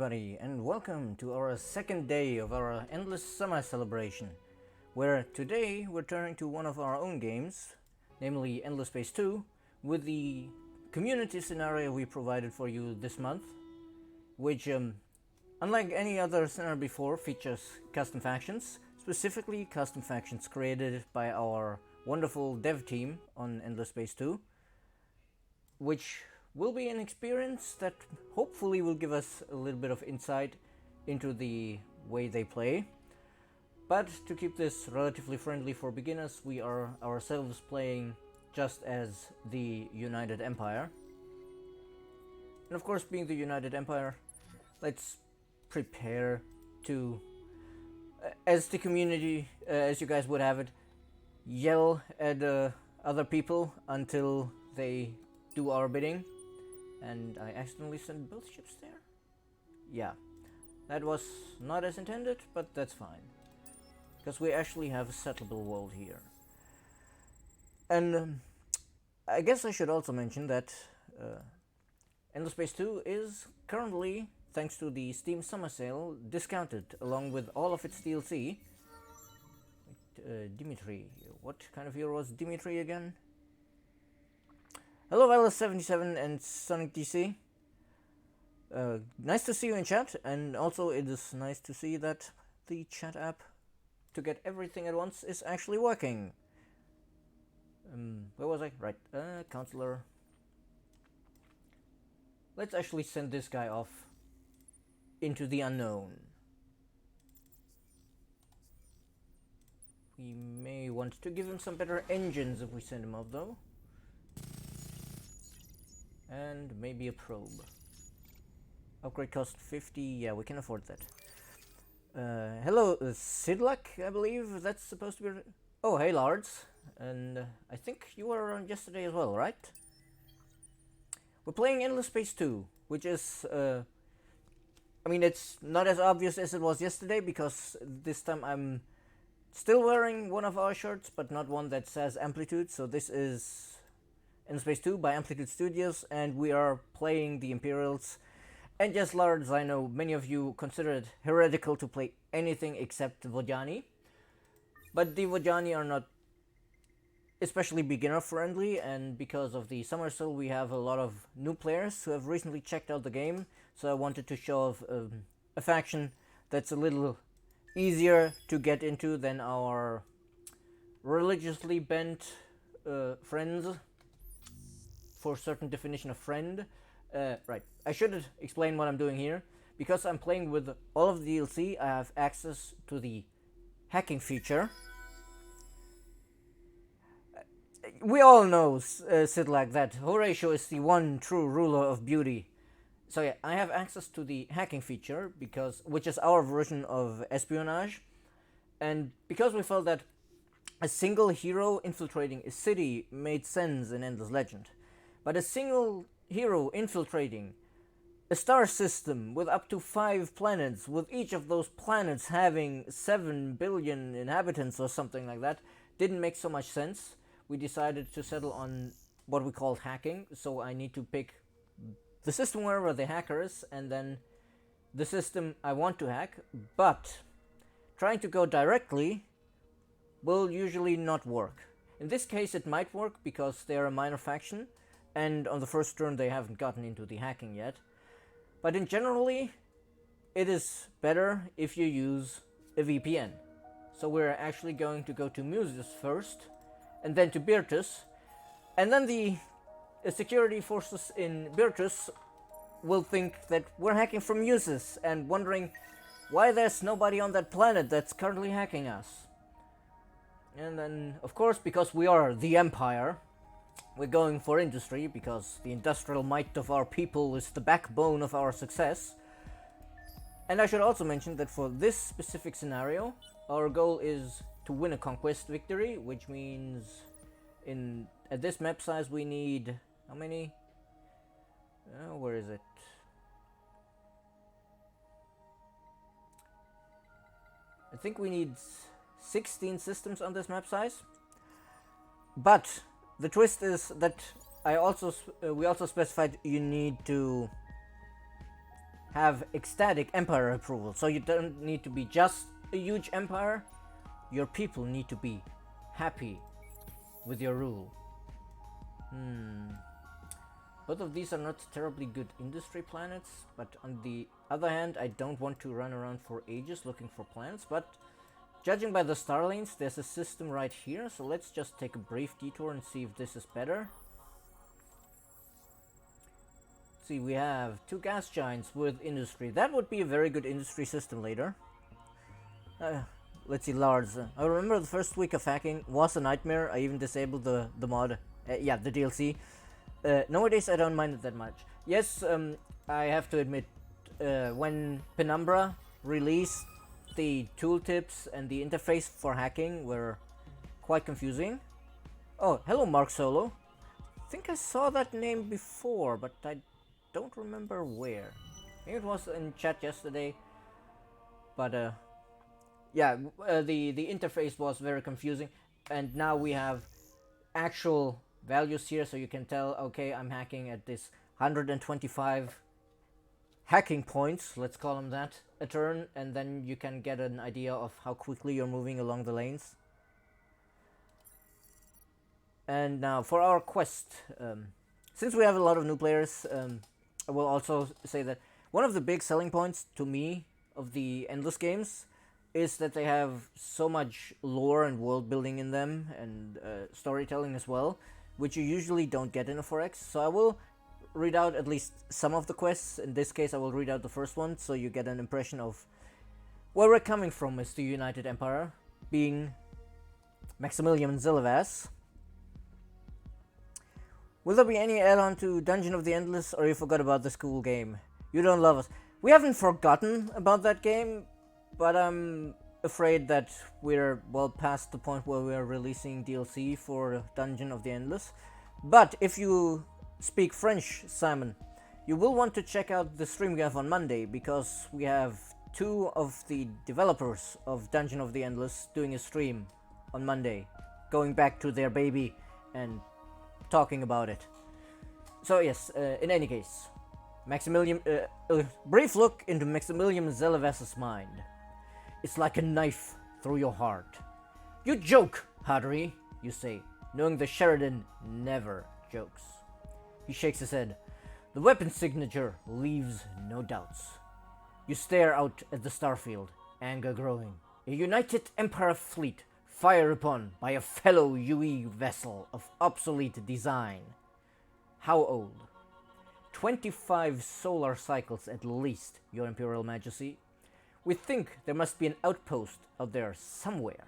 everybody, and welcome to our second day of our Endless Summer celebration, where today we're turning to one of our own games, namely Endless Space 2, with the community scenario we provided for you this month, which, unlike any other scenario before, features custom factions, specifically custom factions created by our wonderful dev team on Endless Space 2, which will be an experience that hopefully will give us a little bit of insight into the way they play. But to keep this relatively friendly for beginners, we are ourselves playing just as the United Empire. And of course, being the United Empire, let's prepare to, as the community, as you guys would have it, yell at other people until they do our bidding. And I accidentally sent both ships there? Yeah, that was not as intended, but that's fine. Because we actually have a settleable world here. And I guess I should also mention that Endless Space 2 is currently, thanks to the Steam Summer Sale, discounted along with all of its DLC. Dimitri, what kind of hero was Dimitri again? Hello Violet77 and Sonic DC. Nice to see you in chat, and also it is nice to see that the chat app to get everything at once is actually working. Where was I? Right, counselor. Let's actually send this guy off into the unknown. We may want to give him some better engines if we send him off though. And maybe a probe. Upgrade cost 50, yeah, we can afford that. Hello, Sidlak, I believe that's supposed to be... Oh, hey Lards, and I think you were around yesterday as well, right? We're playing Endless Space 2, which is... I mean, it's not as obvious as it was yesterday, because this time I'm still wearing one of our shirts, but not one that says Amplitude, so this is... Endless Space 2 by Amplitude Studios, and we are playing the Imperials. And yes, Lards, I know many of you consider it heretical to play anything except Vojani, but the Vojani are not especially beginner friendly, and because of the summer sale we have a lot of new players who have recently checked out the game, so I wanted to show off a faction that's a little easier to get into than our religiously bent friends. For certain definition of friend. Right, I should explain what I'm doing here. Because I'm playing with all of the DLC, I have access to the hacking feature. We all know, Sidlak, that Horatio is the one true ruler of beauty. So yeah, I have access to the hacking feature, which is our version of espionage. And because we felt that a single hero infiltrating a city made sense in Endless Legend. But a single hero infiltrating a star system with up to 5 planets, with each of those planets having 7 billion inhabitants or something like that, didn't make so much sense. We decided to settle on what we called hacking, so I need to pick the system wherever the hacker is, and then the system I want to hack, but trying to go directly will usually not work. In this case it might work because they're a minor faction, and on the first turn they haven't gotten into the hacking yet. But in generally, it is better if you use a VPN. So we're actually going to go to Muses first, and then to Birtus, and then the security forces in Birtus will think that we're hacking from Muses, and wondering why there's nobody on that planet that's currently hacking us. And then, of course, because we are the Empire, we're going for industry, because the industrial might of our people is the backbone of our success. And I should also mention that for this specific scenario, our goal is to win a conquest victory, which means at this map size we need... how many? Where is it? I think we need 16 systems on this map size. But the twist is that we also specified you need to have ecstatic empire approval. So you don't need to be just a huge empire, your people need to be happy with your rule. Both of these are not terribly good industry planets, but on the other hand, I don't want to run around for ages looking for planets, but judging by the star lanes, there's a system right here, so let's just take a brief detour and see if this is better. See, we have two gas giants with industry. That would be a very good industry system later. Let's see, Lars. I remember the first week of hacking was a nightmare. I even disabled the mod. Yeah, the DLC. Nowadays, I don't mind it that much. Yes, I have to admit, when Penumbra released, the tooltips and the interface for hacking were quite confusing. Oh, hello, Mark Solo. I think I saw that name before, but I don't remember where. Maybe it was in chat yesterday. But yeah, the interface was very confusing, and now we have actual values here, so you can tell, okay, I'm hacking at this 125 hacking points, let's call them that, a turn, and then you can get an idea of how quickly you're moving along the lanes. And now for our quest, since we have a lot of new players, I will also say that one of the big selling points to me of the Endless games is that they have so much lore and world building in them, and storytelling as well, which you usually don't get in a 4X. So I will read out at least some of the quests. In this case, I will read out the first one, so you get an impression of where we're coming from as the United Empire, being Maximilian Zilivas. Will there be any add-on to Dungeon of the Endless, or you forgot about this cool game? You don't love us. We haven't forgotten about that game, but I'm afraid that we're well past the point where we're releasing DLC for Dungeon of the Endless. But if you speak French, Simon, you will want to check out the stream we have on Monday, because we have two of the developers of Dungeon of the Endless doing a stream on Monday, going back to their baby and talking about it. So yes, in any case, Maximilian, a brief look into Maximilian Zelivas's mind. It's like a knife through your heart. You joke, Hadri, you say, knowing the Sheridan never jokes. He shakes his head. The weapon signature leaves no doubts. You stare out at the starfield, anger growing. A united Empire fleet fired upon by a fellow UE vessel of obsolete design. How old? 25 solar cycles at least, Your Imperial Majesty. We think there must be an outpost out there somewhere.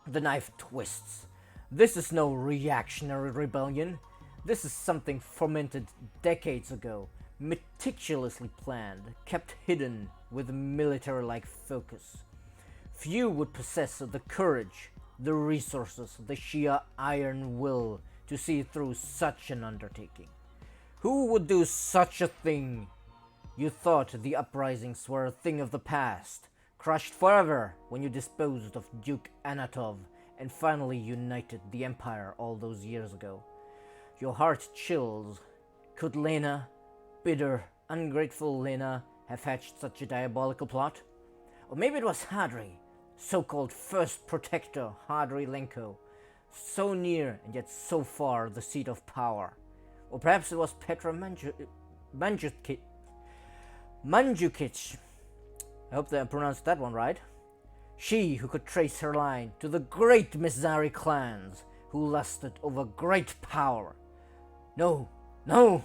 The knife twists. This is no reactionary rebellion. This is something fomented decades ago, meticulously planned, kept hidden with a military-like focus. Few would possess the courage, the resources, the sheer iron will to see through such an undertaking. Who would do such a thing? You thought the uprisings were a thing of the past, crushed forever when you disposed of Duke Anatov and finally united the Empire all those years ago. Your heart chills. Could Lena, bitter, ungrateful Lena, have hatched such a diabolical plot? Or maybe it was Hadri, so-called First Protector Hadri Lenko, so near and yet so far the seat of power. Or perhaps it was Petra Manjukic. I hope that I pronounced that one right. She who could trace her line to the great Mizari clans who lusted over great power. No, no,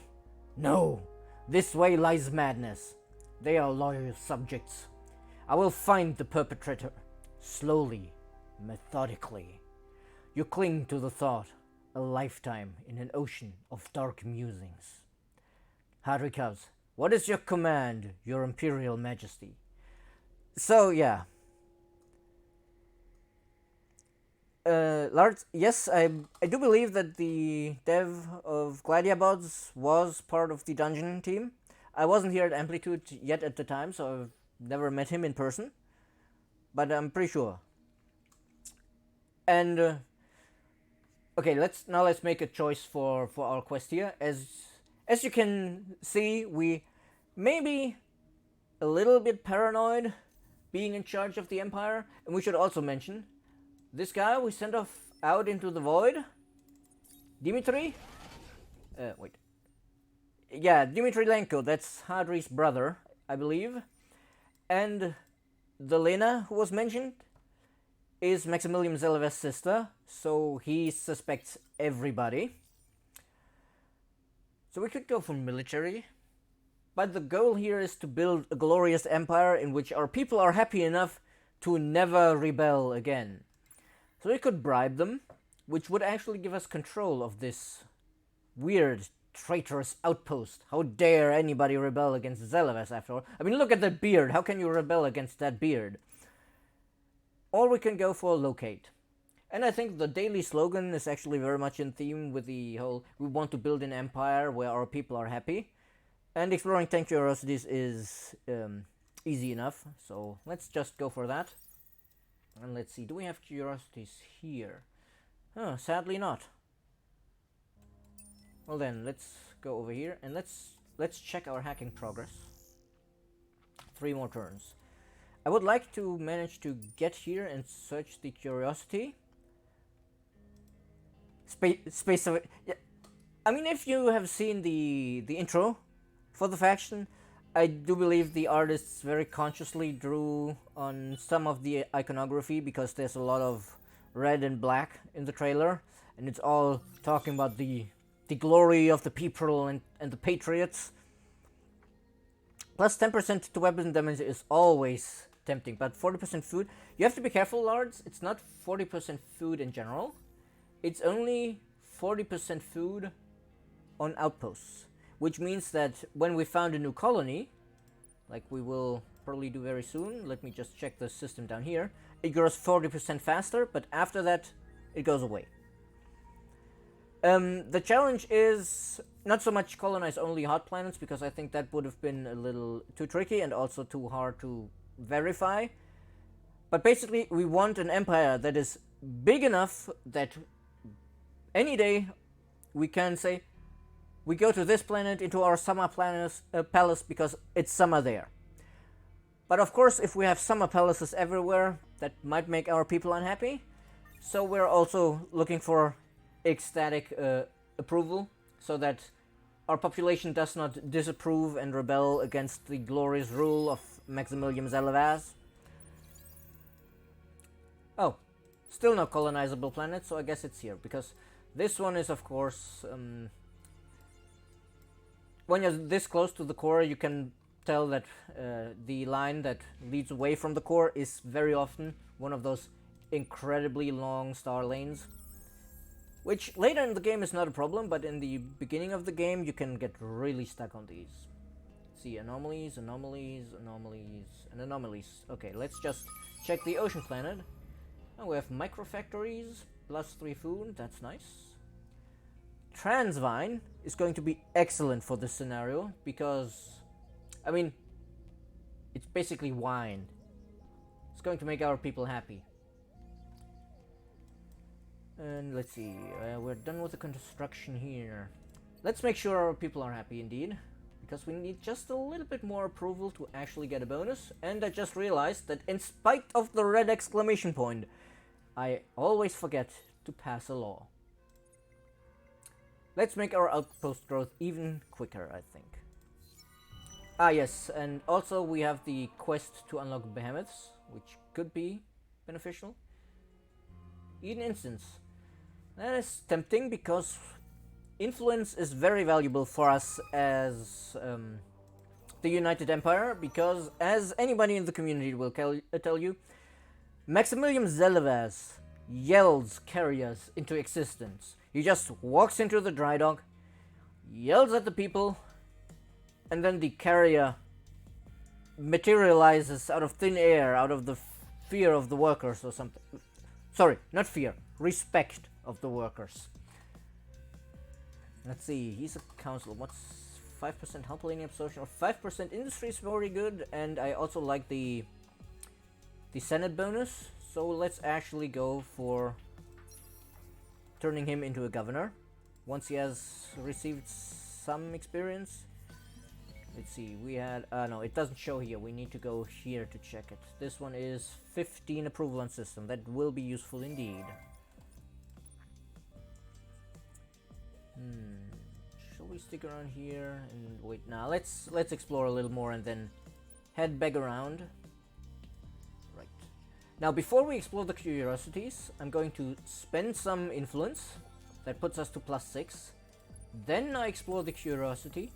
no. This way lies madness. They are loyal subjects. I will find the perpetrator. Slowly, methodically. You cling to the thought, a lifetime in an ocean of dark musings. Hadri Cubs, what is your command, Your Imperial Majesty? So, yeah. Lars, yes, I do believe that the dev of Gladiabots was part of the dungeon team. I wasn't here at Amplitude yet at the time, so I've never met him in person. But I'm pretty sure. And okay, let's make a choice for our quest here. As you can see, we maybe a little bit paranoid being in charge of the empire. And we should also mention this guy we sent off out into the void, Dimitri. Wait. Yeah, Dimitri Lenko, that's Hadri's brother, I believe. And the Lena who was mentioned is Maximilian Zelev's sister, so he suspects everybody. So we could go for military, but the goal here is to build a glorious empire in which our people are happy enough to never rebel again. So we could bribe them, which would actually give us control of this weird, traitorous outpost. How dare anybody rebel against Zeleves after all? I mean, look at that beard. How can you rebel against that beard? Or we can go for locate. And I think the daily slogan is actually very much in theme with the whole we want to build an empire where our people are happy. And exploring 10 curiosities is easy enough, so let's just go for that. And let's see, do we have curiosities here? Oh, sadly not. Well then, let's go over here and let's check our hacking progress. 3 more turns. I would like to manage to get here and search the curiosity. Space of it. Yeah. I mean, if you have seen the intro for the faction, I do believe the artists very consciously drew on some of the iconography because there's a lot of red and black in the trailer, and it's all talking about the glory of the people and the patriots. Plus 10% to weapon damage is always tempting, but 40% food. You have to be careful, Lards. It's not 40% food in general. It's only 40% food on outposts, which means that when we found a new colony, like we will probably do very soon, let me just check the system down here, it grows 40% faster, but after that, it goes away. The challenge is not so much colonize only hot planets, because I think that would have been a little too tricky and also too hard to verify. But basically, we want an empire that is big enough that any day we can say, we go to this planet, into our summer palace, because it's summer there. But of course, if we have summer palaces everywhere, that might make our people unhappy. So we're also looking for ecstatic approval, so that our population does not disapprove and rebel against the glorious rule of Maximilian Zelevaz. Oh, still no colonizable planet, so I guess it's here, because this one is, of course, when you're this close to the core, you can tell that the line that leads away from the core is very often one of those incredibly long star lanes, which later in the game is not a problem, but in the beginning of the game you can get really stuck on these. See, anomalies, anomalies, anomalies, and anomalies. Okay, let's just check the ocean planet. Oh, we have microfactories, plus 3 food, that's nice. Transvine is going to be excellent for this scenario, because, I mean, it's basically wine. It's going to make our people happy. And let's see, we're done with the construction here. Let's make sure our people are happy indeed, because we need just a little bit more approval to actually get a bonus. And I just realized that in spite of the red exclamation point, I always forget to pass a law. Let's make our outpost growth even quicker, I think. Ah yes, and also we have the quest to unlock behemoths, which could be beneficial. Eden Instance. That is tempting, because influence is very valuable for us as the United Empire, because as anybody in the community will tell you, Maximilian Zelevaz yells carriers into existence. He just walks into the dry dock, yells at the people, and then the carrier materializes out of thin air, out of the fear of the workers or something. Sorry, not fear, respect of the workers. Let's see, he's a council. What's 5% help linear absorption or 5% industry is very good, and I also like the Senate bonus. So let's actually go for turning him into a governor once he has received some experience. Let's see, we had, no, it doesn't show here. We need to go here to check it. This one is 15 approval on system. That will be useful indeed. Shall we stick around here and wait? Now let's explore a little more and then head back around. Right. Now before we explore the curiosities, I'm going to spend some influence. That puts us to +6. Then I explore the curiosity,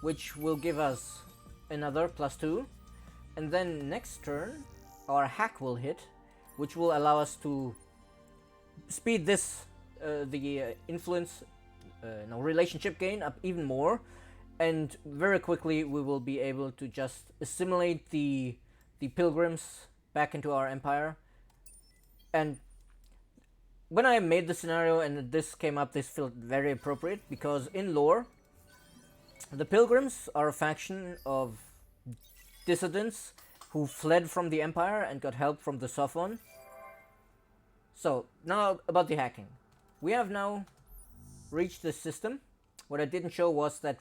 which will give us another +2. And then next turn, our hack will hit, which will allow us to speed this, the influence, relationship gain up even more. And very quickly we will be able to just assimilate the pilgrims back into our empire. And when I made the scenario and this came up, this felt very appropriate, because in lore, the pilgrims are a faction of dissidents who fled from the empire and got help from the Sophon. So now about the hacking. We have now reached this system. What I didn't show was that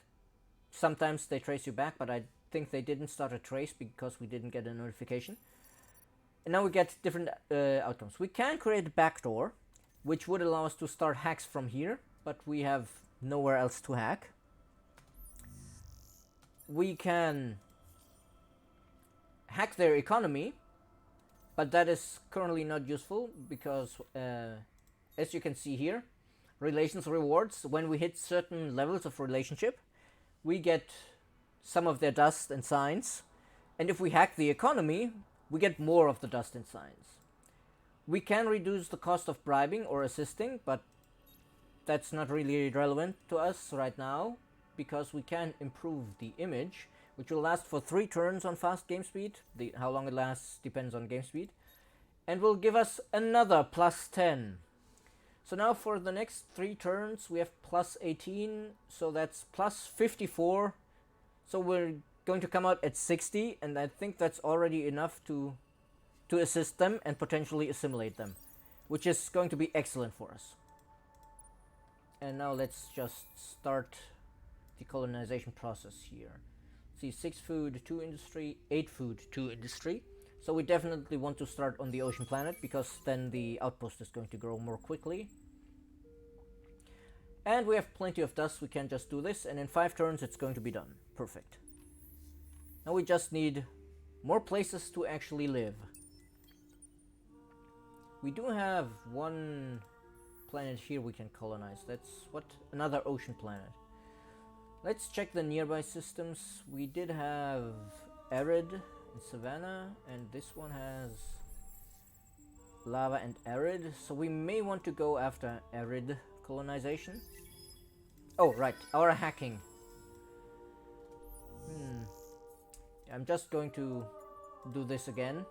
sometimes they trace you back, but I think they didn't start a trace because we didn't get a notification. And now we get different outcomes. We can create a backdoor, which would allow us to start hacks from here, but we have nowhere else to hack. We can hack their economy, but that is currently not useful because, as you can see here, relations rewards, when we hit certain levels of relationship, we get some of their dust and signs, and if we hack the economy, we get more of the dust and signs. We can reduce the cost of bribing or assisting, but that's not really relevant to us right now, because we can improve the image, which will last for 3 turns on fast game speed. How long it lasts depends on game speed, and will give us another +10. So now for the next 3 turns we have +18, so that's +54. So we're going to come out at 60, and I think that's already enough to assist them and potentially assimilate them, which is going to be excellent for us. And now let's just start the colonization process here. See, 6 food, 2 industry, 8 food, 2 industry. So we definitely want to start on the ocean planet, because then the outpost is going to grow more quickly. And we have plenty of dust, we can just do this, and in 5 turns it's going to be done. Perfect. Now we just need more places to actually live. We do have one planet here we can colonize. That's what? Another ocean planet. Let's check the nearby systems. We did have arid and savanna, and this one has lava and arid, so we may want to go after arid colonization. Oh right, our hacking. I'm just going to do this again,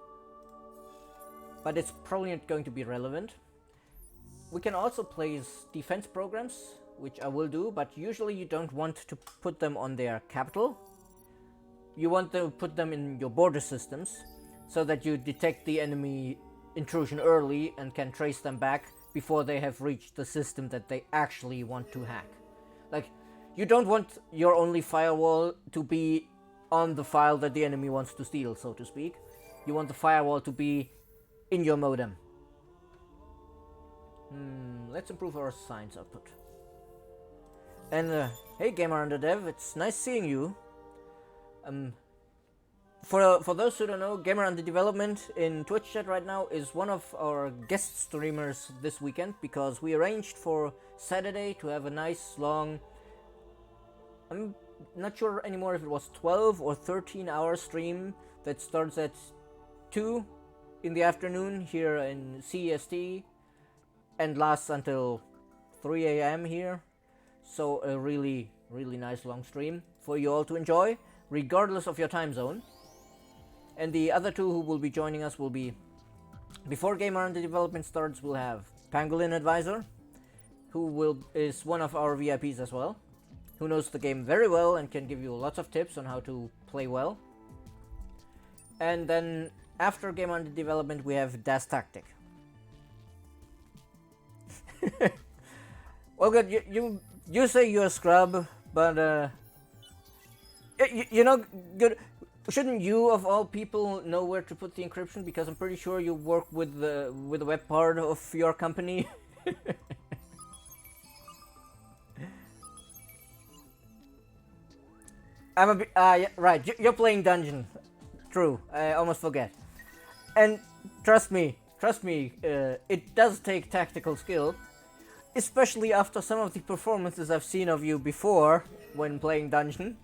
but it's probably not going to be relevant. We can also place defense programs, which I will do, but usually you don't want to put them on their capital. You want to put them in your border systems, so that you detect the enemy intrusion early and can trace them back before they have reached the system that they actually want to hack. Like, you don't want your only firewall to be on the file that the enemy wants to steal, so to speak. You want the firewall to be in your modem. Let's improve our science output. And hey Gamer Under Dev, it's nice seeing you. For those who don't know, Gamer Under Development in Twitch chat right now is one of our guest streamers this weekend, because we arranged for Saturday to have a nice long, I'm not sure anymore if it was 12 or 13 hour stream that starts at 2 in the afternoon here in CEST and lasts until 3 a.m. here. So a really nice long stream for you all to enjoy, regardless of your time zone. And the other two who will be joining us will be, before Gamer Under Development starts, we'll have Pangolin Advisor, who is one of our VIPs as well, who knows the game very well and can give you lots of tips on how to play well. And then after Gamer Under Development we have Das Tactic. Well, good, you say you're a scrub, But you know, good. Shouldn't you, of all people, know where to put the encryption? Because I'm pretty sure you work with the web part of your company. I'm a bit. Yeah, right. You're playing dungeon. True. I almost forget. And trust me. It does take tactical skill, especially after some of the performances I've seen of you before when playing dungeon.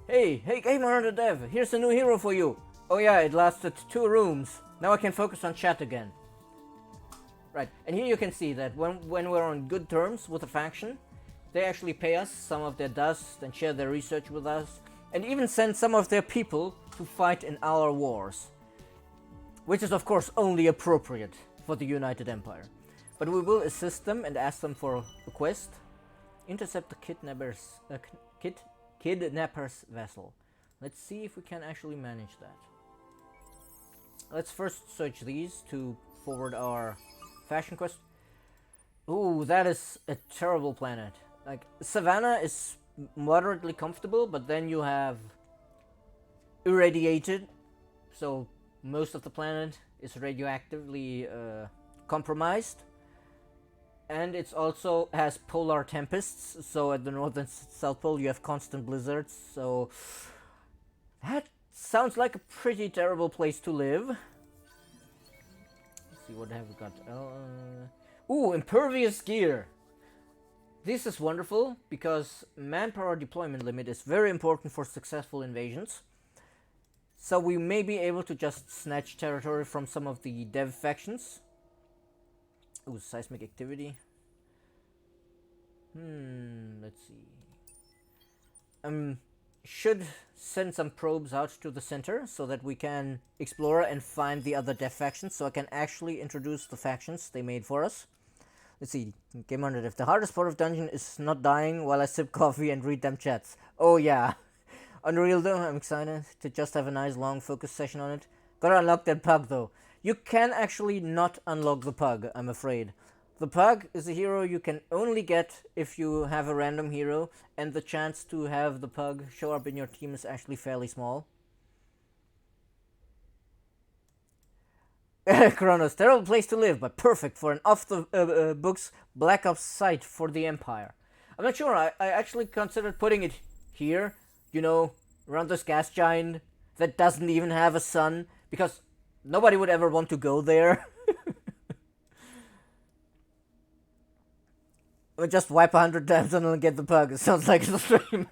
Hey, gamer on the dev. Here's a new hero for you. Oh yeah, it lasted 2 rooms. Now I can focus on chat again. Right, and here you can see that when we're on good terms with a faction, they actually pay us some of their dust and share their research with us, and even send some of their people to fight in our wars. Which is of course only appropriate for the United Empire. But we will assist them and ask them for a quest. Intercept the kidnapper's vessel. Let's see if we can actually manage that. Let's first search these to forward our fashion quest. Ooh, that is a terrible planet. Like, Savannah is moderately comfortable, but then you have irradiated, so most of the planet is radioactively compromised. And it also has polar tempests, so at the North and South Pole you have constant blizzards, so that sounds like a pretty terrible place to live. Let's see, what have we got? Ooh, impervious gear! This is wonderful, because manpower deployment limit is very important for successful invasions. So we may be able to just snatch territory from some of the dev factions. Ooh, seismic activity. Let's see. Should send some probes out to the center so that we can explore and find the other dev factions, so I can actually introduce the factions they made for us. Let's see. Game on it. If the hardest part of dungeon is not dying while I sip coffee and read them chats. Oh yeah. Unreal though, I'm excited to just have a nice long focus session on it. Gotta unlock that pug though. You can actually not unlock the pug, I'm afraid. The pug is a hero you can only get if you have a random hero, and the chance to have the pug show up in your team is actually fairly small. Kronos, terrible place to live, but perfect for an off-the-books Black Ops site for the Empire. I'm not sure, I actually considered putting it here, you know, around this gas giant that doesn't even have a sun, because nobody would ever want to go there. We'll just wipe 100 times and then get the pug. It sounds like the stream.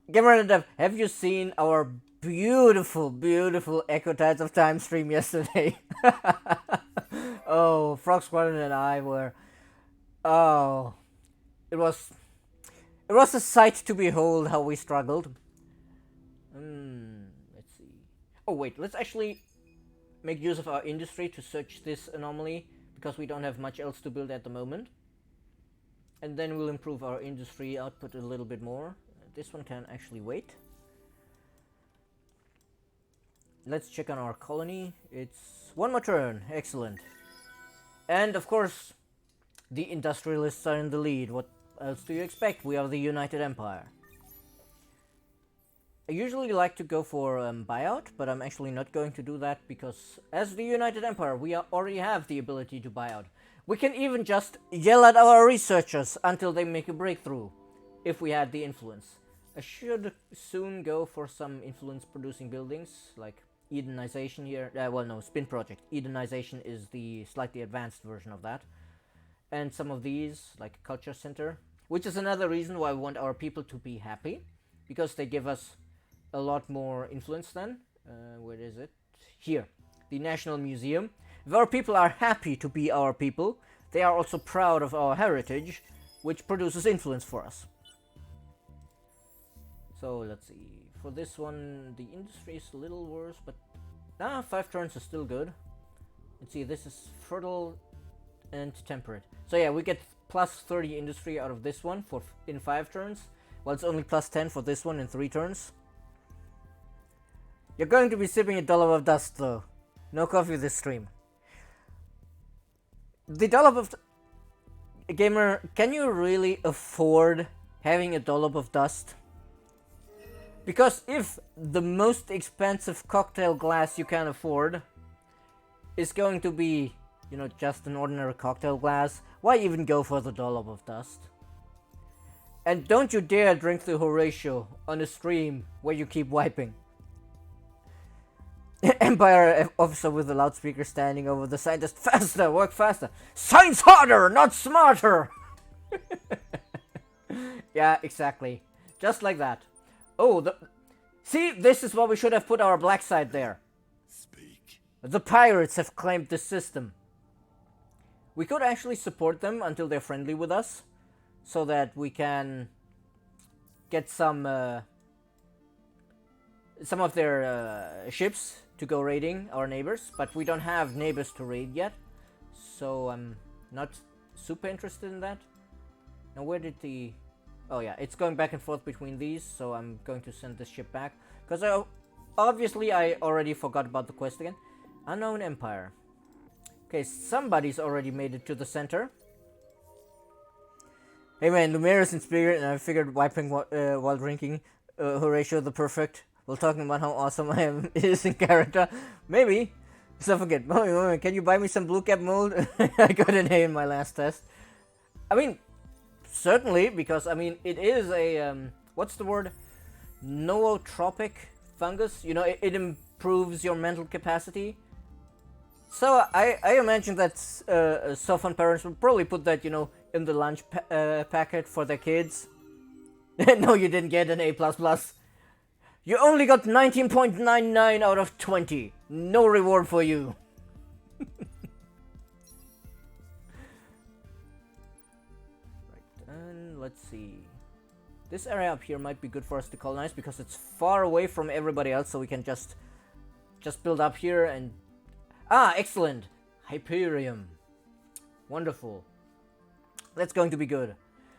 Gamer and Dev, have you seen our beautiful, beautiful Echo Tides of Time stream yesterday? Oh, Frog Squadron and I were... Oh, it was a sight to behold how we struggled. Let's see. Oh wait, let's actually make use of our industry to search this anomaly, because we don't have much else to build at the moment. And then we'll improve our industry output a little bit more. This one can actually wait. Let's check on our colony. It's one more turn. Excellent. And of course, the industrialists are in the lead. What else do you expect? We are the United Empire. I usually like to go for buyout, but I'm actually not going to do that, because as the United Empire, we already have the ability to buy out. We can even just yell at our researchers until they make a breakthrough, if we had the influence. I should soon go for some influence-producing buildings, like Edenization here. Well, no, Spin Project. Edenization is the slightly advanced version of that. And some of these, like Culture Center, which is another reason why we want our people to be happy, because they give us a lot more influence then. Where is it? Here. The National Museum. If our people are happy to be our people, they are also proud of our heritage, which produces influence for us. So let's see. For this one, the industry is a little worse, but 5 turns is still good. Let's see, this is fertile and temperate. So yeah, we get plus 30 industry out of this one in 5 turns, while it's only plus 10 for this one in 3 turns. You're going to be sipping a dollop of dust though. No coffee this stream. The dollop of... Gamer, can you really afford having a dollop of dust? Because if the most expensive cocktail glass you can afford is going to be, just an ordinary cocktail glass, why even go for the dollop of dust? And don't you dare drink the Horatio on a stream where you keep wiping. Empire officer with a loudspeaker standing over the scientist. Faster, work faster. Science harder, not smarter. Yeah, exactly. Just like that. Oh, see, this is why we should have put our black site there. Speak. The pirates have claimed the system. We could actually support them until they're friendly with us, so that we can get some of their ships to go raiding our neighbors, but we don't have neighbors to raid yet, so I'm not super interested in that. Now where did the... Oh yeah, it's going back and forth between these, so I'm going to send this ship back, because obviously I already forgot about the quest again. Unknown Empire. Okay, somebody's already made it to the center. Hey man, Lumiere in spirit, and I figured wiping while drinking Horatio the Perfect, while talking about how awesome I am is in character. Maybe. Suffocate. Moment, can you buy me some blue cap mold? I got an A in my last test. I mean, certainly, because, I mean, it is a, what's the word? Nootropic fungus. It improves your mental capacity. So I imagine that Sofan parents would probably put that, in the lunch packet for their kids. No, you didn't get an A++. You only got 19.99 out of 20. No reward for you. Right, and let's see. This area up here might be good for us to colonize because it's far away from everybody else, so we can just build up here and... Ah, excellent! Hyperium. Wonderful. That's going to be good,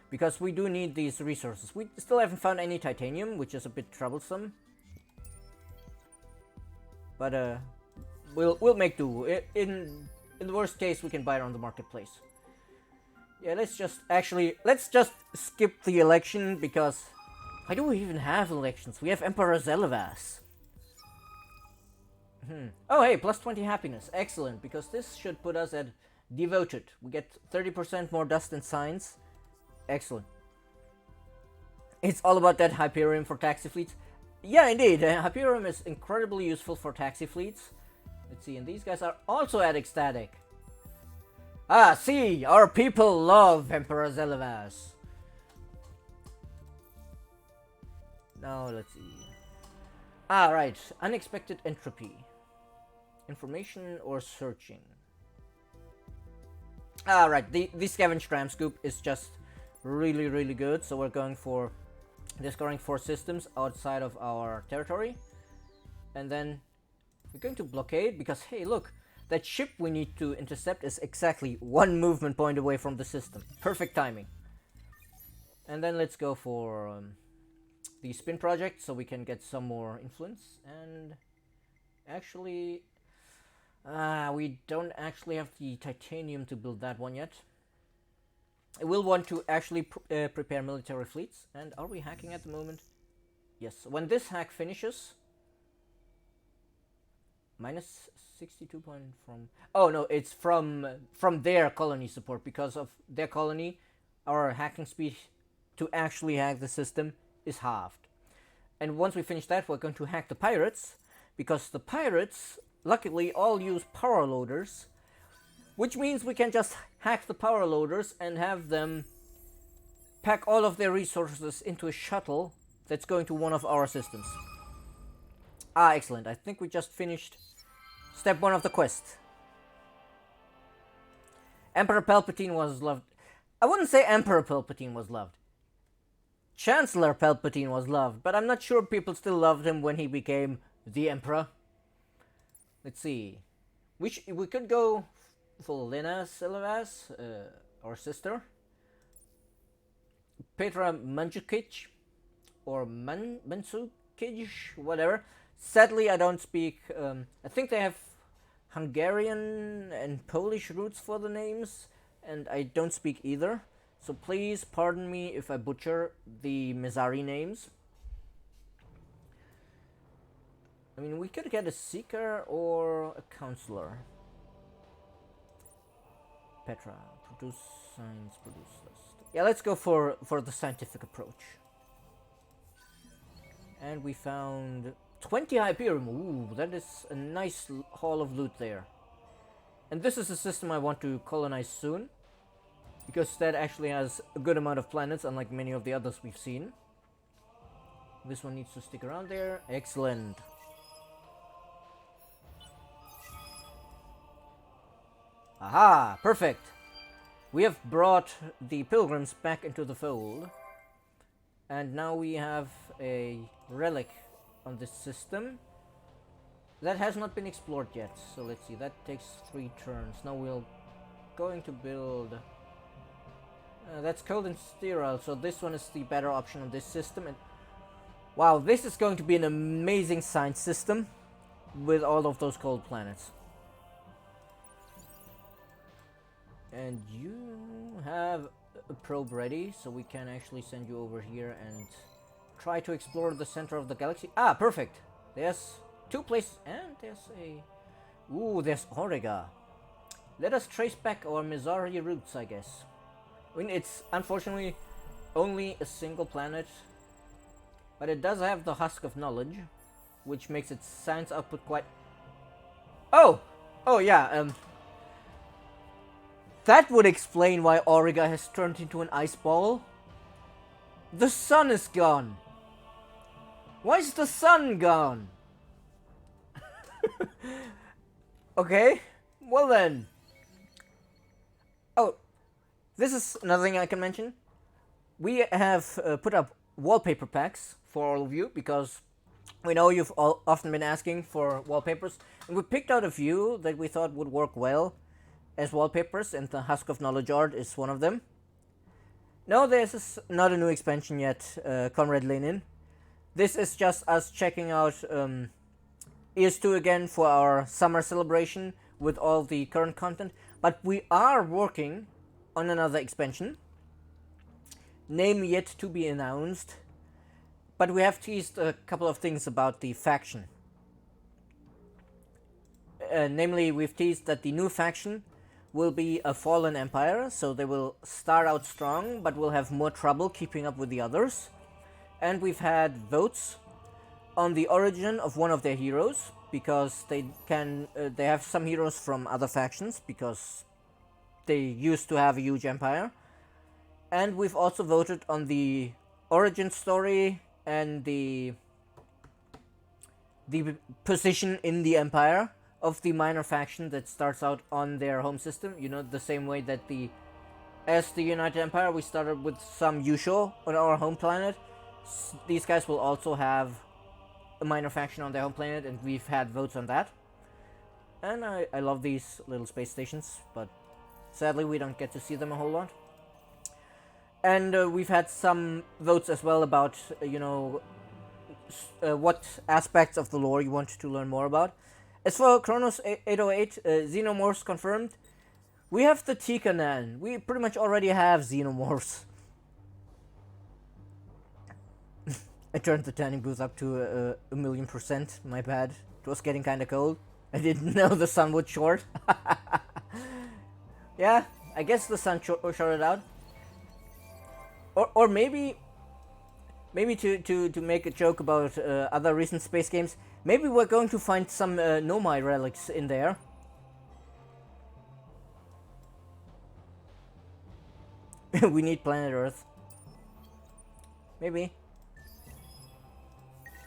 because we do need these resources. We still haven't found any titanium, which is a bit troublesome. But we'll make do. In the worst case, we can buy it on the marketplace. Yeah, let's just skip the election, because why do we even have elections? We have Emperor Zelivas. Oh hey, plus 20 happiness. Excellent, because this should put us at devoted. We get 30% more dust and science. Excellent. It's all about that Hyperium for taxi fleets. Yeah, indeed. Hyperium is incredibly useful for taxi fleets. Let's see, and these guys are also at ecstatic. Ah, see, our people love Emperor Zelivas. Now, let's see. Ah, right. Unexpected entropy. Information or searching. Ah, right. The scavenge tram scoop is just really, really good. So we're going for discovering 4 systems outside of our territory. And then we're going to blockade because, hey, look. That ship we need to intercept is exactly 1 movement point away from the system. Perfect timing. And then let's go for the spin project so we can get some more influence. And actually, we don't actually have the titanium to build that one yet. I will want to actually prepare military fleets. And are we hacking at the moment? Yes. When this hack finishes... minus 62 point from... Oh no, it's from their colony support. Because of their colony, our hacking speed to actually hack the system is halved. And once we finish that, we're going to hack the pirates. Because the pirates, luckily, all use power loaders. Which means we can just hack the power loaders and have them pack all of their resources into a shuttle that's going to one of our systems. Ah, excellent. I think we just finished step 1 of the quest. Emperor Palpatine was loved. I wouldn't say Emperor Palpatine was loved. Chancellor Palpatine was loved, but I'm not sure people still loved him when he became the Emperor. Let's see. We could go for Lena Silvas, our sister. Petra Manjukic, or Mansukic, whatever. Sadly, I don't speak... I think they have Hungarian and Polish roots for the names. and I don't speak either. So please pardon me if I butcher the Mizari names. I mean, we could get a seeker or a counselor. Petra, produce science, produce list. Yeah, let's go for the scientific approach. And we found 20 Hyperium. Ooh, that is a nice haul of loot there. And this is a system I want to colonize soon, because that actually has a good amount of planets, unlike many of the others we've seen. This one needs to stick around there. Excellent. Aha! Perfect! We have brought the pilgrims back into the fold. And now we have a relic on this system that has not been explored yet. So let's see, that takes 3 turns. Now we're going to build... that's cold and sterile, so this one is the better option on this system. And wow, this is going to be an amazing science system with all of those cold planets. And you have a probe ready, so we can actually send you over here and try to explore the center of the galaxy. Ah, perfect! There's 2 places, and there's a... Ooh, there's Auriga. Let us trace back our Mizari roots, I guess. I mean, it's unfortunately only a single planet, but it does have the Husk of Knowledge, which makes its science output quite... Oh! Oh, yeah, that would explain why Auriga has turned into an ice ball. The sun is gone! Why is the sun gone? Okay, well then. Oh, this is another thing I can mention. We have put up wallpaper packs for all of you, because we know you've often been asking for wallpapers. And we picked out a few that we thought would work well as wallpapers, and the Husk of Knowledge art is one of them. No, this is not a new expansion yet, Comrade Lenin. This is just us checking out ES2 again for our summer celebration with all the current content. But we are working on another expansion. Name yet to be announced. But we have teased a couple of things about the faction. Namely, we've teased that the new faction will be a fallen empire, so they will start out strong, but will have more trouble keeping up with the others. And we've had votes on the origin of one of their heroes, because they have some heroes from other factions, because they used to have a huge empire. And we've also voted on the origin story and the position in the empire of the minor faction that starts out on their home system. You know, the same way that as the United Empire, we started with some Yusho on our home planet. These guys will also have a minor faction on their home planet, and we've had votes on that. And I love these little space stations, but sadly we don't get to see them a whole lot. And we've had some votes as well about, what aspects of the lore you want to learn more about. As for Chronos 808, Xenomorphs confirmed. We have the Tikanan. We pretty much already have Xenomorphs. I turned the tanning booth up to 1,000,000%. My bad. It was getting kinda cold. I didn't know the sun would short. Yeah, I guess the sun shorted out. Or maybe to make a joke about other recent space games, maybe we're going to find some Nomai relics in there. We need planet Earth. Maybe.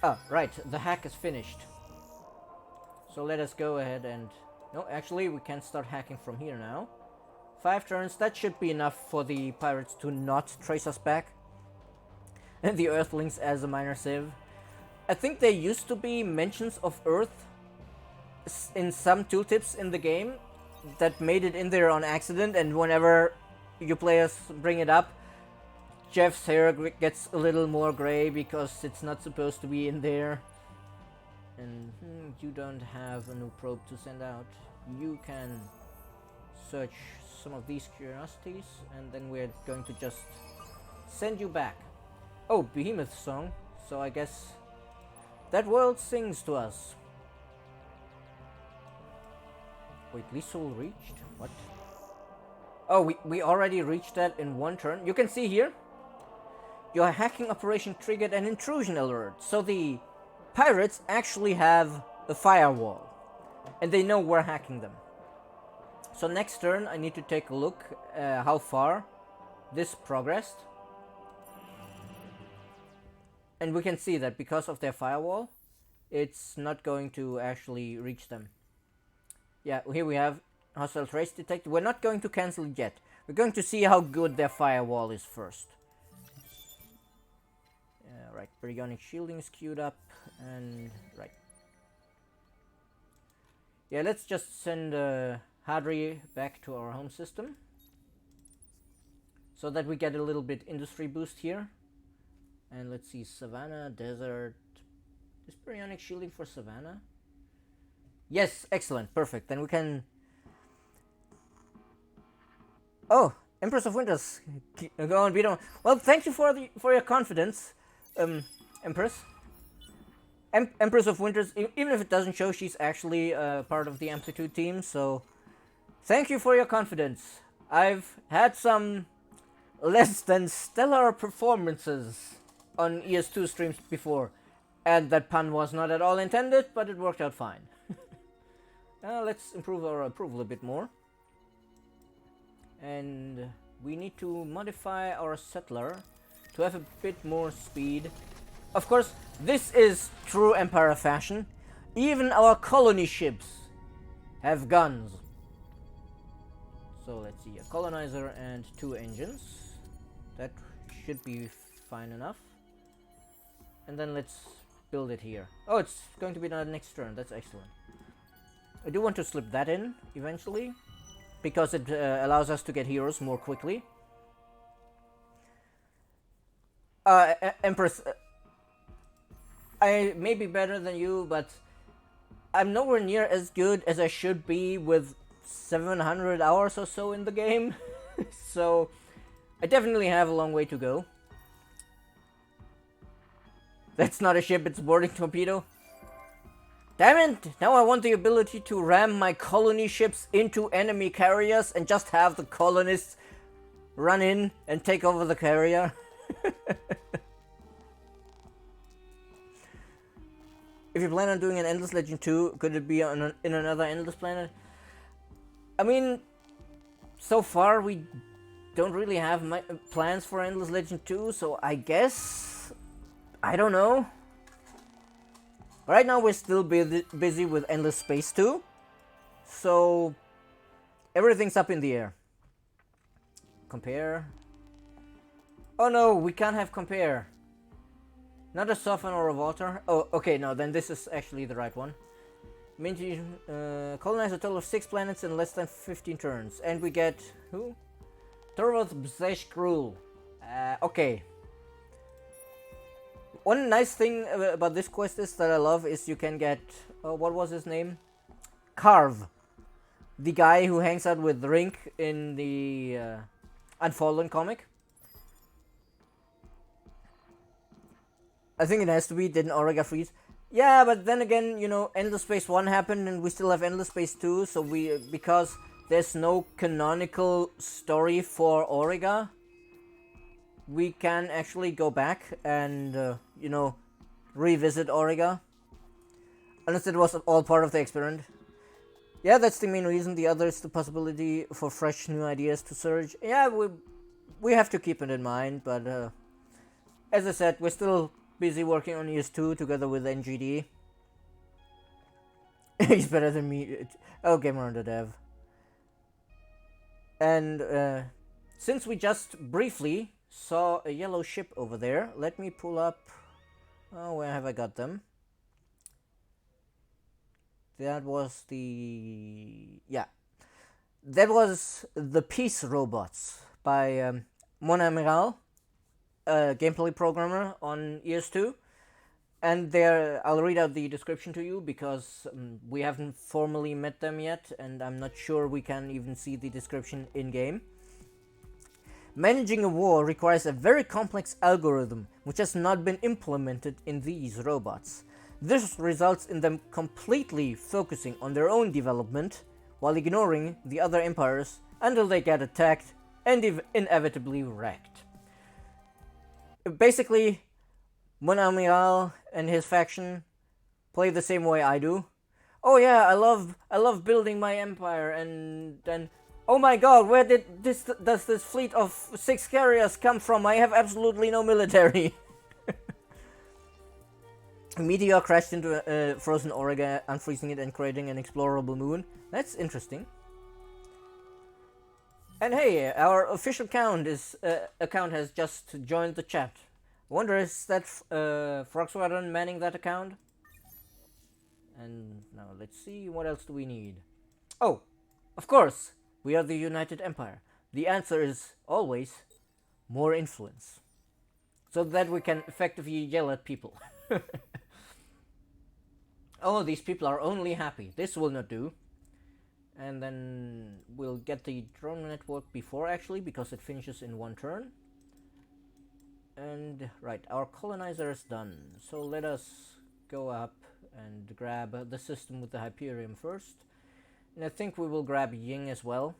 Oh, right, the hack is finished. So let us go ahead and... No, actually, we can start hacking from here now. 5 turns, that should be enough for the pirates to not trace us back. And the Earthlings as a minor civ. I think there used to be mentions of Earth in some tooltips in the game that made it in there on accident, and whenever you players bring it up, Jeff's hair gets a little more gray because it's not supposed to be in there. And you don't have a new probe to send out. You can search some of these curiosities, and then we're going to just send you back. Oh, Behemoth song. So I guess that world sings to us. Wait, Lisol reached? What? Oh, we already reached that in one turn. You can see here, your hacking operation triggered an intrusion alert. So the pirates actually have a firewall, and they know we're hacking them. So next turn, I need to take a look how far this progressed. And we can see that because of their firewall, it's not going to actually reach them. Yeah, here we have hostile trace detected. We're not going to cancel it yet. We're going to see how good their firewall is first. Right, Perionic shielding is queued up, and right. Yeah, let's just send Hadri back to our home system, so that we get a little bit industry boost here. And let's see, Savannah, Desert. Is Perionic shielding for Savannah? Yes, excellent, perfect. Then we can... Oh, Empress of Winters, go on, beat on. Well, thank you for your confidence, Empress. Empress of Winters, even if it doesn't show, she's actually part of the Amplitude team, so thank you for your confidence. I've had some less than stellar performances on ES2 streams before, and that pun was not at all intended, but it worked out fine. Let's improve our approval a bit more. And we need to modify our settler to have a bit more speed. Of course, this is true Empire fashion. Even our colony ships have guns. So let's see, a colonizer and 2 engines. That should be fine enough. And then let's build it here. Oh, it's going to be the next turn. That's excellent. I do want to slip that in eventually, because it allows us to get heroes more quickly. Empress, I may be better than you, but I'm nowhere near as good as I should be with 700 hours or so in the game. So I definitely have a long way to go. That's not a ship, it's a boarding torpedo. Damn it! Now I want the ability to ram my colony ships into enemy carriers and just have the colonists run in and take over the carrier. If you plan on doing an Endless Legend 2, could it be in another Endless Planet? I mean, so far we don't really have plans for Endless Legend 2, so I guess... I don't know. Right now we're still busy with Endless Space 2, so everything's up in the air. Compare. Oh no, we can't have compare. Not a Soften or a Water. Oh, okay, no, then this is actually the right one. Colonize a total of 6 planets in less than 15 turns. And we get... who? Torvald Bzesh Krul. Okay. One nice thing about this quest is that I love is you can get... what was his name? Carve. The guy who hangs out with Rink in the Unfallen comic. I think it has to be, didn't Auriga freeze? Yeah, but then again, you know, Endless Space 1 happened and we still have Endless Space 2, so because there's no canonical story for Auriga, we can actually go back and, you know, revisit Auriga. Unless it was all part of the experiment. Yeah, that's the main reason. The other is the possibility for fresh new ideas to surge. Yeah, we have to keep it in mind, but as I said, we're still busy working on ES2 together with NGD. He's better than me. Oh, Gamer on the Dev. And since we just briefly saw a yellow ship over there, let me pull up... oh, where have I got them? That was the... yeah. That was the Peace Robots by Mon Amiral, a gameplay programmer on ES2. And there, I'll read out the description to you because we haven't formally met them yet, and I'm not sure we can even see the description in game. Managing a war requires a very complex algorithm which has not been implemented in these robots. This results in them completely focusing on their own development while ignoring the other empires until they get attacked and inevitably wrecked. Basically, Mon Amiral and his faction play the same way I do. Oh yeah, I love building my empire, and then oh my god, where does this fleet of 6 carriers come from? I have absolutely no military. A meteor crashed into frozen Oregon, unfreezing it and creating an explorable moon. That's interesting. And hey, our official account has just joined the chat. I wonder, is that Frogswaddon manning that account? And now let's see, what else do we need? Oh, of course, we are the United Empire. The answer is always more influence, so that we can effectively yell at people. Oh, these people are only happy. This will not do. And then we'll get the drone network before, actually, because it finishes in 1 turn. And right, our colonizer is done. So let us go up and grab the system with the Hyperium first. And I think we will grab Ying as well.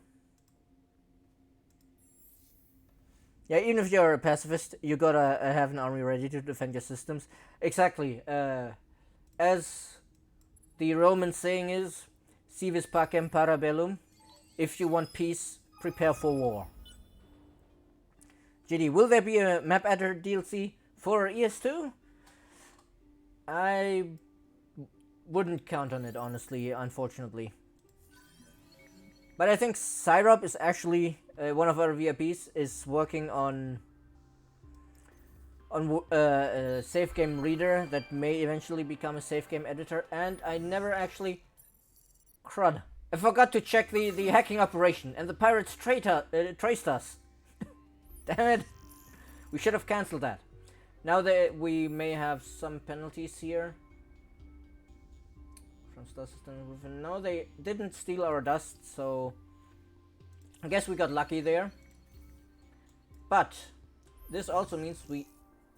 Yeah, even if you're a pacifist, you gotta have an army ready to defend your systems. Exactly. As the Roman saying is, si vis pacem para bellum. If you want peace, prepare for war. GD, will there be a map editor DLC for ES2? I wouldn't count on it, honestly, unfortunately. But I think Syrup is actually one of our VIPs is working on a safe game reader that may eventually become a safe game editor, and I never actually crud. I forgot to check the hacking operation, and the pirates traced us. Damn it! We should have cancelled that. Now that we may have some penalties here. From Star System. No, they didn't steal our dust, so I guess we got lucky there. But this also means we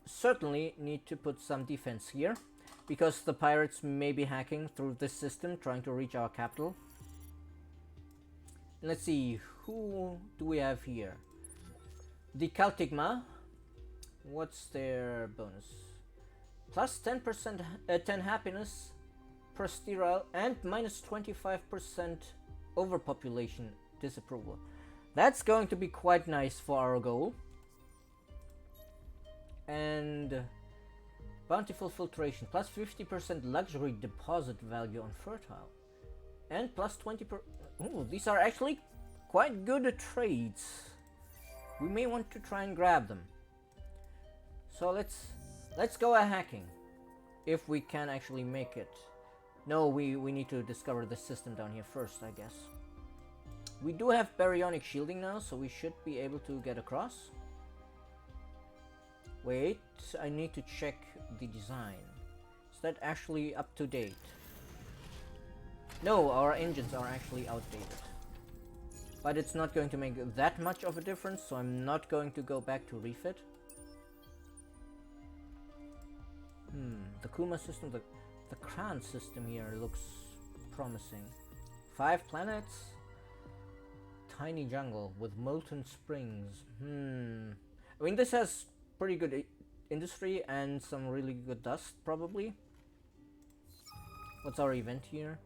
certainly need to put some defense here, because the pirates may be hacking through this system, trying to reach our capital. Let's see, who do we have here? The Caltigma. What's their bonus? Plus 10% 10 happiness per sterile and minus 25% overpopulation disapproval. That's going to be quite nice for our goal. And bountiful filtration, plus 50% luxury deposit value on fertile, and plus 20%. Oh, these are actually quite good trades. We may want to try and grab them. So let's go hacking, if we can actually make it. No, we need to discover the system down here first, I guess. We do have baryonic shielding now, so we should be able to get across. Wait, I need to check the design. Is that actually up to date? No, our engines are actually outdated. But it's not going to make that much of a difference, so I'm not going to go back to refit. The Kuma system, the Kran system here looks promising. 5 planets? Tiny jungle with molten springs. I mean, this has pretty good industry and some really good dust, probably. What's our event here?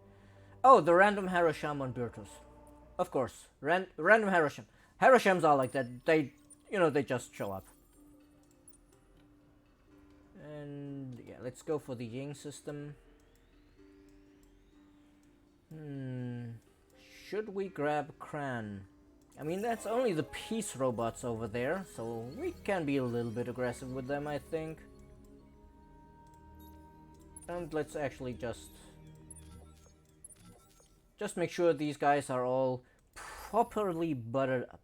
Oh, the random Harasham on Birtus. Of course, random Harasham. Harashams are like that. They just show up. And yeah, let's go for the Ying system. Should we grab Kran? I mean, that's only the peace robots over there, so we can be a little bit aggressive with them, I think. And let's actually just make sure these guys are all properly buttered up.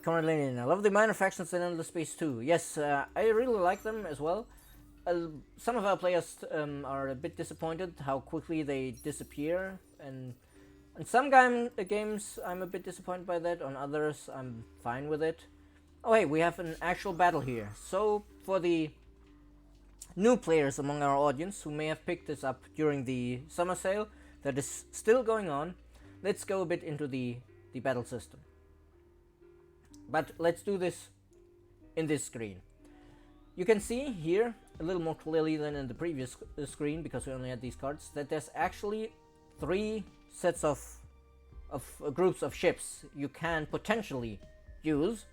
Currently, I love the minor factions in Endless Space too. Yes, I really like them as well. some of our players are a bit disappointed how quickly they disappear, and in some games I'm a bit disappointed by that. On others, I'm fine with it. Oh hey, we have an actual battle here. So for the new players among our audience who may have picked this up during the summer sale that is still going on, let's go a bit into the battle system. But let's do this in this screen. You can see here, a little more clearly than in the previous screen, because we only had these cards, that there's actually 3 sets of groups of ships you can potentially use.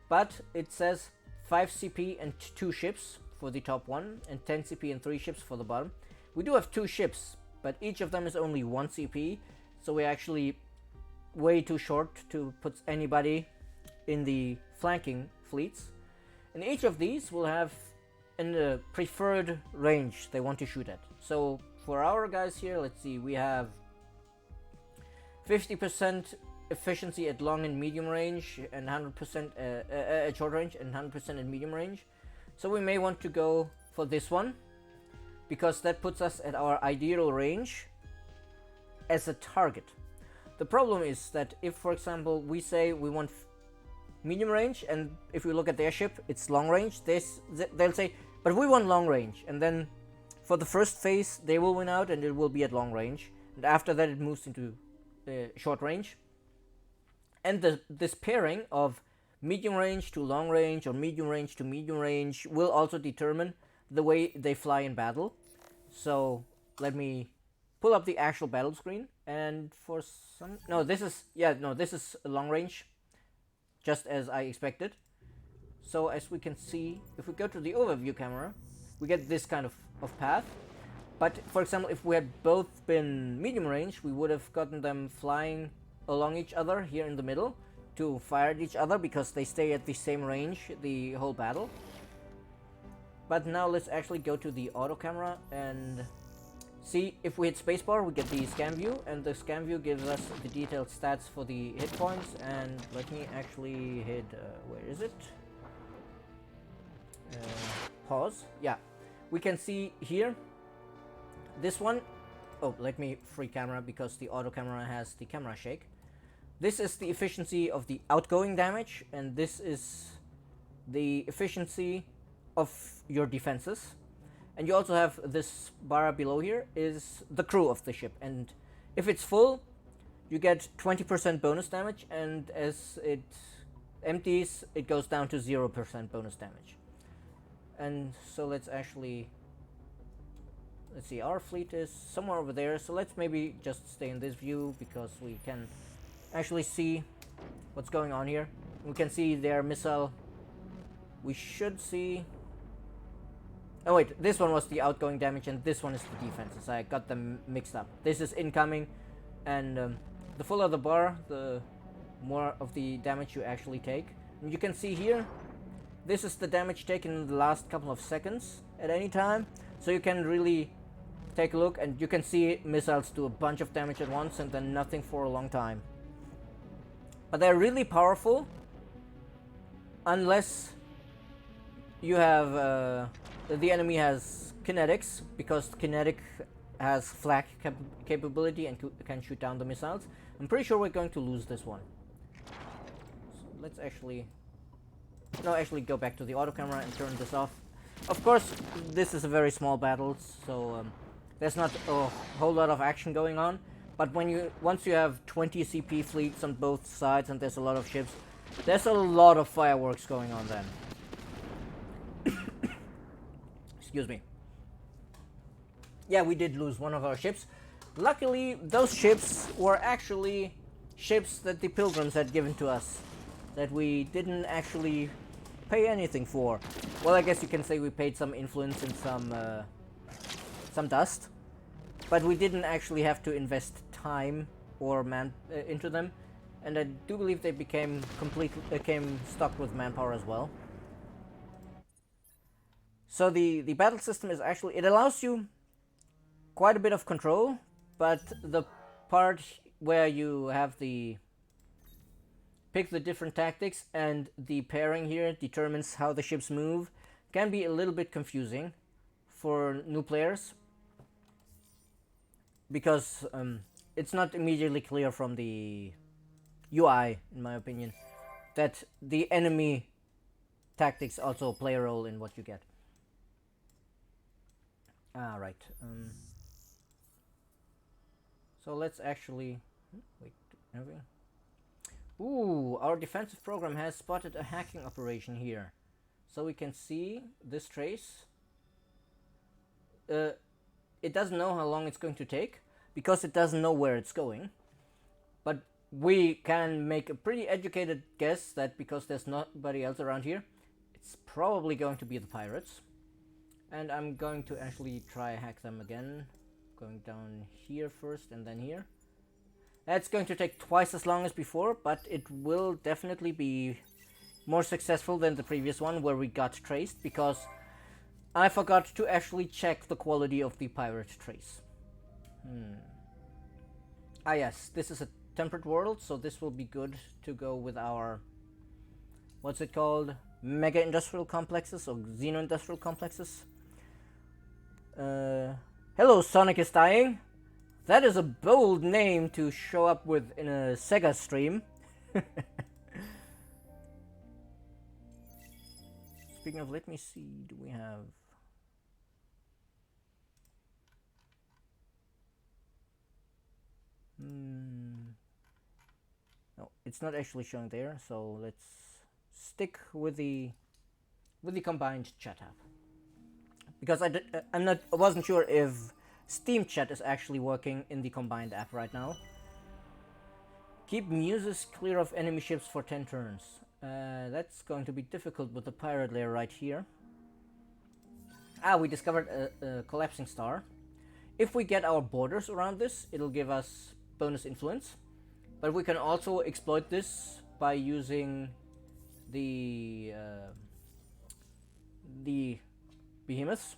But it says 5 CP and 2 ships for the top one, and 10 CP and 3 ships for the bottom. We do have 2 ships, but each of them is only 1 CP, so we're actually way too short to put anybody in the flanking fleets. And each of these will have a preferred range they want to shoot at. So for our guys here, let's see, we have 50% efficiency at long and medium range, and 100% at short range, and 100% at medium range. So we may want to go for this one, because that puts us at our ideal range as a target. The problem is that if, for example, we say we want medium range, and if we look at their ship, it's long range, they'll say, but we want long range, and then for the first phase they will win out and it will be at long range, and after that it moves into short range. And this pairing of medium range to long range or medium range to medium range will also determine the way they fly in battle. So let me pull up the actual battle screen, and for some, this is a long range, just as I expected. So as we can see, if we go to the overview camera, we get this kind of path. But for example, if we had both been medium range, we would have gotten them flying along each other here in the middle to fire at each other, because they stay at the same range the whole battle. But now let's actually go to the auto camera and see. If we hit spacebar, we get the scan view, and the scan view gives us the detailed stats for the hit points. And let me actually hit where is it? Pause. Yeah, we can see here this one. Oh, let me free camera because the auto camera has the camera shake. This is the efficiency of the outgoing damage, and this is the efficiency of your defenses. And you also have this bar below here is the crew of the ship, and if it's full you get 20% bonus damage, and as it empties it goes down to 0% bonus damage. And so let's see, our fleet is somewhere over there, so let's maybe just stay in this view because we can actually see what's going on here. We can see their missile. We should see, oh wait, this one was the outgoing damage and this one is the defenses. I got them mixed up. This is incoming, and the fuller the bar, the more of the damage you actually take. And you can see here, this is the damage taken in the last couple of seconds at any time. So you can really take a look, and you can see missiles do a bunch of damage at once and then nothing for a long time. But they're really powerful unless you have the enemy has kinetics, because kinetic has flak capability and can shoot down the missiles. I'm pretty sure we're going to lose this one. So let's actually go back to the auto camera and turn this off. Of course, this is a very small battle, so there's not a whole lot of action going on. But once you have 20 CP fleets on both sides and there's a lot of ships, there's a lot of fireworks going on then. Excuse me. Yeah, we did lose one of our ships. Luckily, those ships were actually ships that the pilgrims had given to us, that we didn't actually pay anything for. Well, I guess you can say we paid some influence and some dust, but we didn't actually have to invest time or into them, and I do believe they became stuck with manpower as well. So the battle system is actually, it allows you quite a bit of control, but the part where you have pick the different tactics and the pairing here determines how the ships move can be a little bit confusing. for new players because it's not immediately clear from the UI, in my opinion, that the enemy tactics also play a role in what you get. Right. So let's actually wait. Ooh, our defensive program has spotted a hacking operation here. So we can see this trace. It doesn't know how long it's going to take because it doesn't know where it's going. But we can make a pretty educated guess that because there's nobody else around here, it's probably going to be the pirates. And I'm going to actually try hack them again. Going down here first and then here. That's going to take twice as long as before, but it will definitely be more successful than the previous one where we got traced, because I forgot to actually check the quality of the pirate trace. Ah yes, this is a temperate world, so this will be good to go with our, what's it called? Mega industrial complexes or xeno-industrial complexes. Hello, Sonic is dying. That is a bold name to show up with in a Sega stream. Speaking of, let me see, do we have... No, it's not actually showing there, so let's stick with the combined chat app. Because I wasn't sure if Steam chat is actually working in the combined app right now. Keep muses clear of enemy ships for 10 turns. That's going to be difficult with the pirate layer right here. We discovered a collapsing star. If we get our borders around this, it'll give us bonus influence. But we can also exploit this by using the behemoths.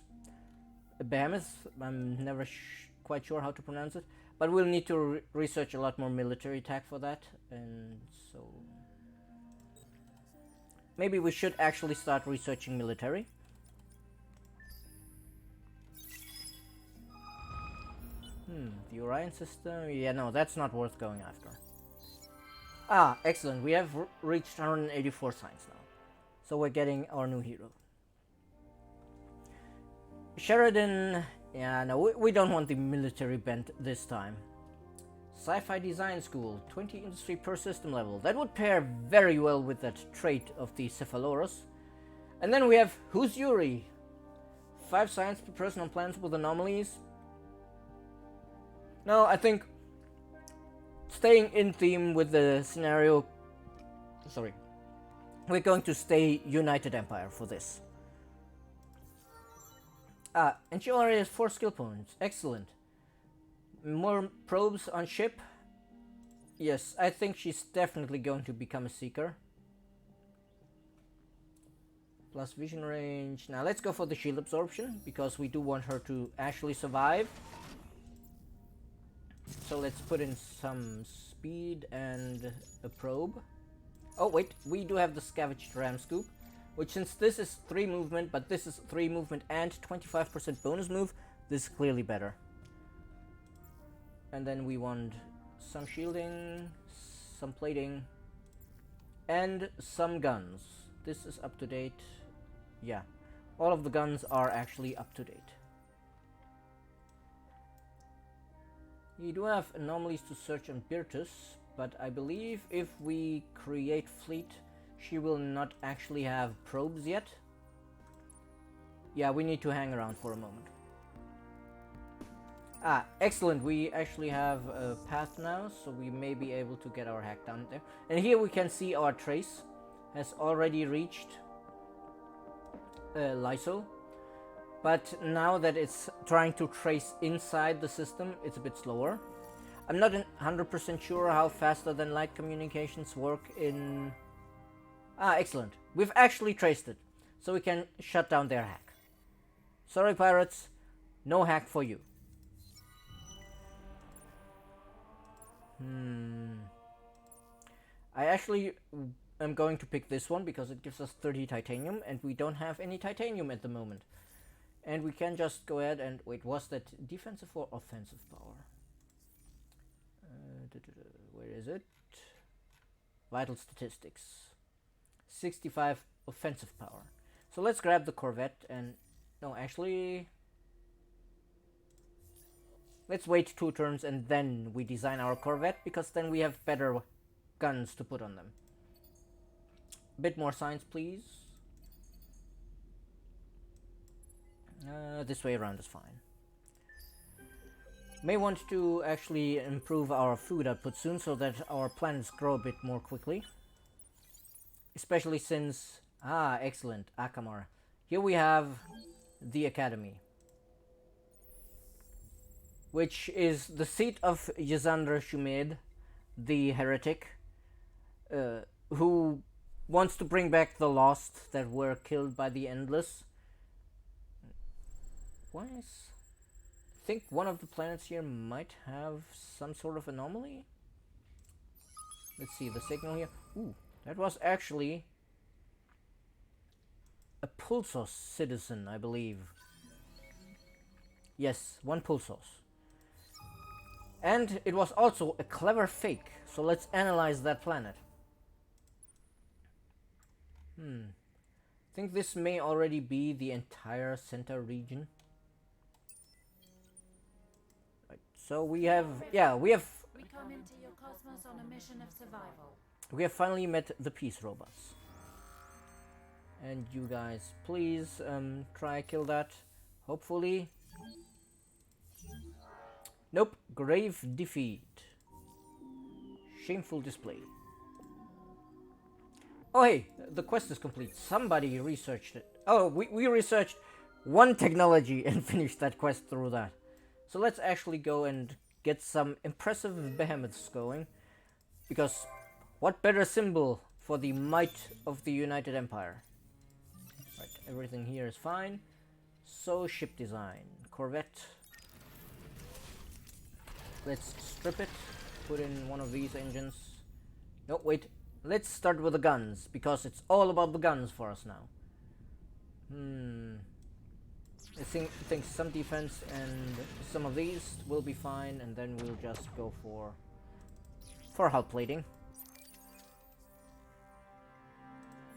Behemoth, I'm never quite sure how to pronounce it, but we'll need to research a lot more military tech for that, and so maybe we should actually start researching military. The Orion system, yeah, no, that's not worth going after. Excellent, we have reached 184 signs now, so we're getting our new hero. Sheridan, yeah, no, we don't want the military bent this time. Sci-fi design school, 20 industry per system level. That would pair very well with that trait of the Cephalosaurus. And then we have Who's Yuri? 5 science per person on planets with anomalies. No, I think staying in theme with the scenario. Sorry. We're going to stay United Empire for this. And she already has 4 skill points. Excellent. More probes on ship. Yes, I think she's definitely going to become a seeker. Plus vision range. Now let's go for the shield absorption, because we do want her to actually survive. So let's put in some speed and a probe. Oh wait, we do have the scavenged ram scoop. Which, since this is 3 movement, but this is 3 movement and 25% bonus move, this is clearly better. And then we want some shielding, some plating, and some guns. This is up to date. Yeah, all of the guns are actually up to date. You do have anomalies to search on Birtus, but I believe if we create fleet, she will not actually have probes yet. Yeah, we need to hang around for a moment. Excellent. We actually have a path now, so we may be able to get our hack down there. And here we can see our trace has already reached Lyso. But now that it's trying to trace inside the system, it's a bit slower. I'm not 100% sure how faster than light communications work in... excellent. We've actually traced it, so we can shut down their hack. Sorry, pirates, no hack for you. I actually am going to pick this one because it gives us 30 titanium, and we don't have any titanium at the moment. And we can just go ahead and wait. Was that defensive or offensive power? Where is it? Vital statistics. 65 offensive power. So let's grab the Corvette and... No, actually... Let's wait 2 turns and then we design our Corvette, because then we have better guns to put on them. A bit more science, please. This way around is fine. May want to actually improve our food output soon so that our planets grow a bit more quickly. Especially since... Ah, excellent. Akamar. Here we have the Academy, which is the seat of Yasandra Shumed, the heretic, who wants to bring back the lost that were killed by the Endless. Why is... I think one of the planets here might have some sort of anomaly. Let's see the signal here. Ooh, that was actually a Pulsos citizen, I believe. Yes, 1 Pulsos. And it was also a clever fake. So let's analyze that planet. I think this may already be the entire center region. Right. So we have... Yeah, we have... We come into your cosmos on a mission of survival. We have finally met the peace robots. And you guys, please try kill that. Hopefully. Nope. Grave defeat. Shameful display. Oh hey, the quest is complete. Somebody researched it. Oh, we researched 1 technology and finished that quest through that. So let's actually go and get some impressive behemoths going. Because what better symbol for the might of the United Empire? Right, everything here is fine. So ship design. Corvette. Let's strip it. Put in one of these engines. No, wait. Let's start with the guns, because it's all about the guns for us now. I think some defense and some of these will be fine, and then we'll just go for hull plating.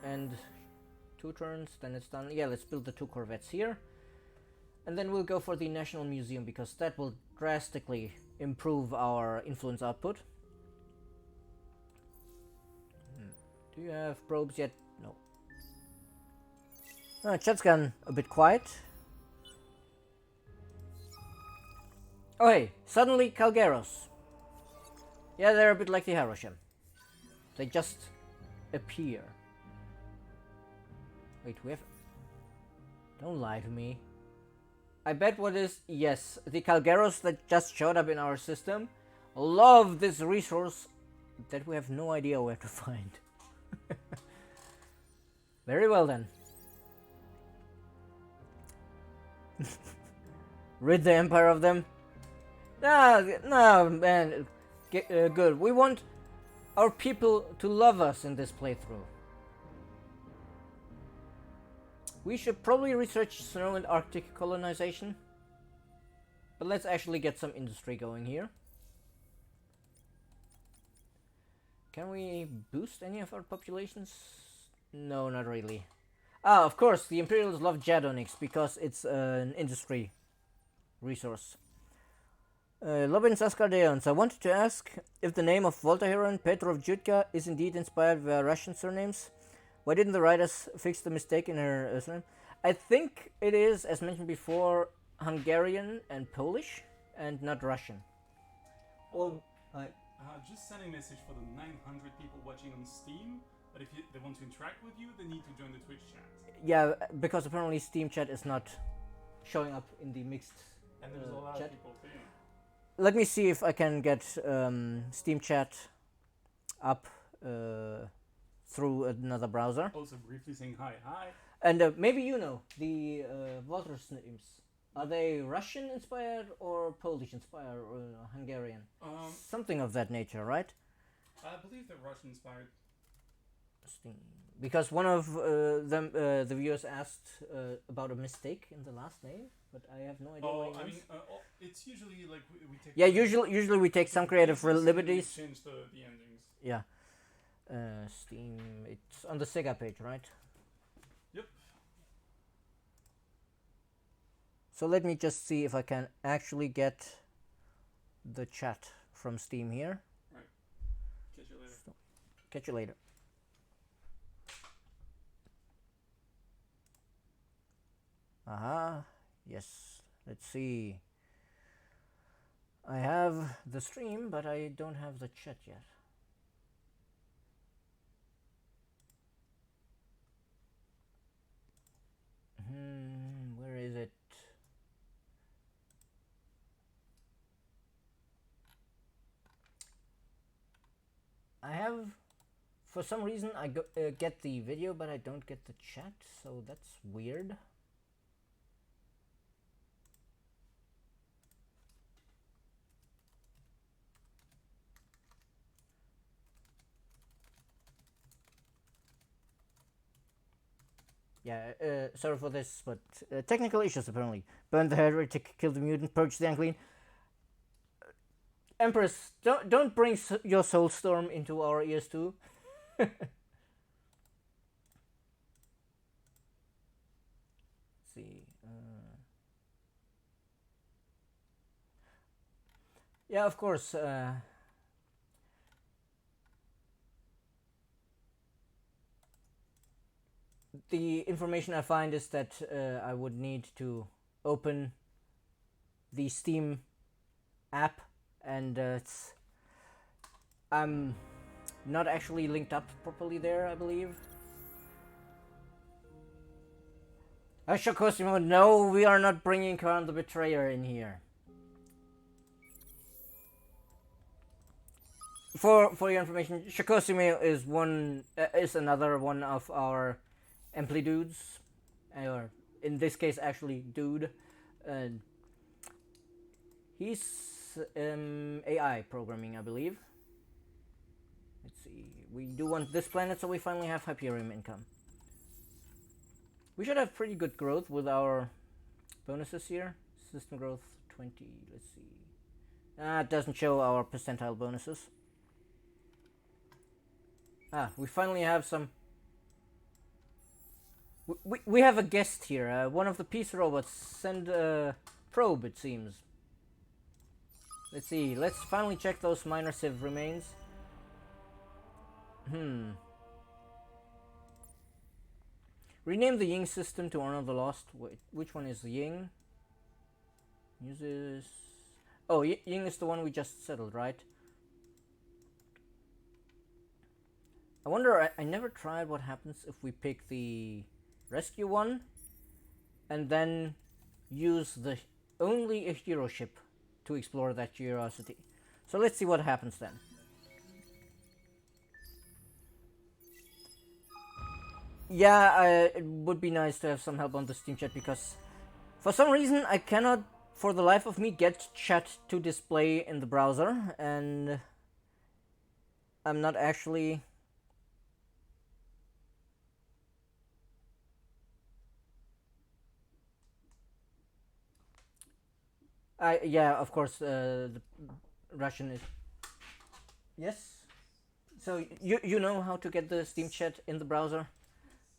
And 2 turns, then it's done. Yeah, let's build the 2 Corvettes here. And then we'll go for the National Museum, because that will drastically improve our influence output. Do you have probes yet? No. Chat's gone a bit quiet. Oh hey, suddenly Calgeros. Yeah, they're a bit like the Haroshim. They just appear. Wait, we have... Don't lie to me. I bet what is... Yes, the Calgeros that just showed up in our system love this resource that we have no idea where to find. Very well then. Rid the Empire of them. No, man. Good. We want our people to love us in this playthrough. We should probably research snow and Arctic colonization. But let's actually get some industry going here. Can we boost any of our populations? No, not really. Ah, of course, the Imperials love Jadonix because it's an industry resource. Lobin Askardeons, I wanted to ask if the name of Voltaheron Petrov Jutka is indeed inspired by Russian surnames. Why didn't the writers fix the mistake in her surname? I think it is, as mentioned before, Hungarian and Polish, and not Russian. Well, just sending a message for the 900 people watching on Steam, but if they want to interact with you, they need to join the Twitch chat. Yeah, because apparently Steam chat is not showing up in the mixed And there's a lot chat. of people too. Let me see if I can get Steam chat up through another browser. Also briefly saying hi. And maybe you know, the Walters names. Are they Russian inspired or Polish inspired or Hungarian? Something of that nature, right? I believe they're Russian inspired. Steam. Because one of them, the viewers asked about a mistake in the last name, but I have no idea what it means. It's usually like we take. Yeah, usually we take some creative liberties. Change the endings. Yeah. Steam. It's on the Sega page, right? Yep. So let me just see if I can actually get the chat from Steam here. Right. Catch you later. So, catch you later. Aha. Yes. Let's see. I have the stream, but I don't have the chat yet. Where is it? I have, for some reason, I get the video, but I don't get the chat, so that's weird. Yeah, sorry for this, but technical issues apparently. Burn the heretic, kill the mutant, purge the unclean. Empress, don't bring your soulstorm into our ears too. Let's see. Yeah, of course. The information I find is that I would need to open the Steam app, and I'm not actually linked up properly there, I believe. Cosimo, no, we are not bringing Khan the Betrayer in here. For your information, Shakosime is another one of our Amplitudes, or in this case, actually, dude. He's AI programming, I believe. Let's see. We do want this planet, so we finally have Hyperium income. We should have pretty good growth with our bonuses here. System growth 20. Let's see. It doesn't show our percentile bonuses. We finally have some. We have a guest here. One of the peace robots send a probe, it seems. Let's see. Let's finally check those minor civ remains. Rename the Ying system to honor the lost. Wait, which one is the Ying? Uses. Oh, Ying is the one we just settled, right? I wonder. I never tried what happens if we pick the rescue one and then use the only a hero ship to explore that curiosity. So let's see what happens then. Yeah, it would be nice to have some help on the Steam chat, because for some reason I cannot for the life of me get chat to display in the browser, and I'm not actually. Yeah, of course, the Russian is. Yes. So you know how to get the Steam chat in the browser,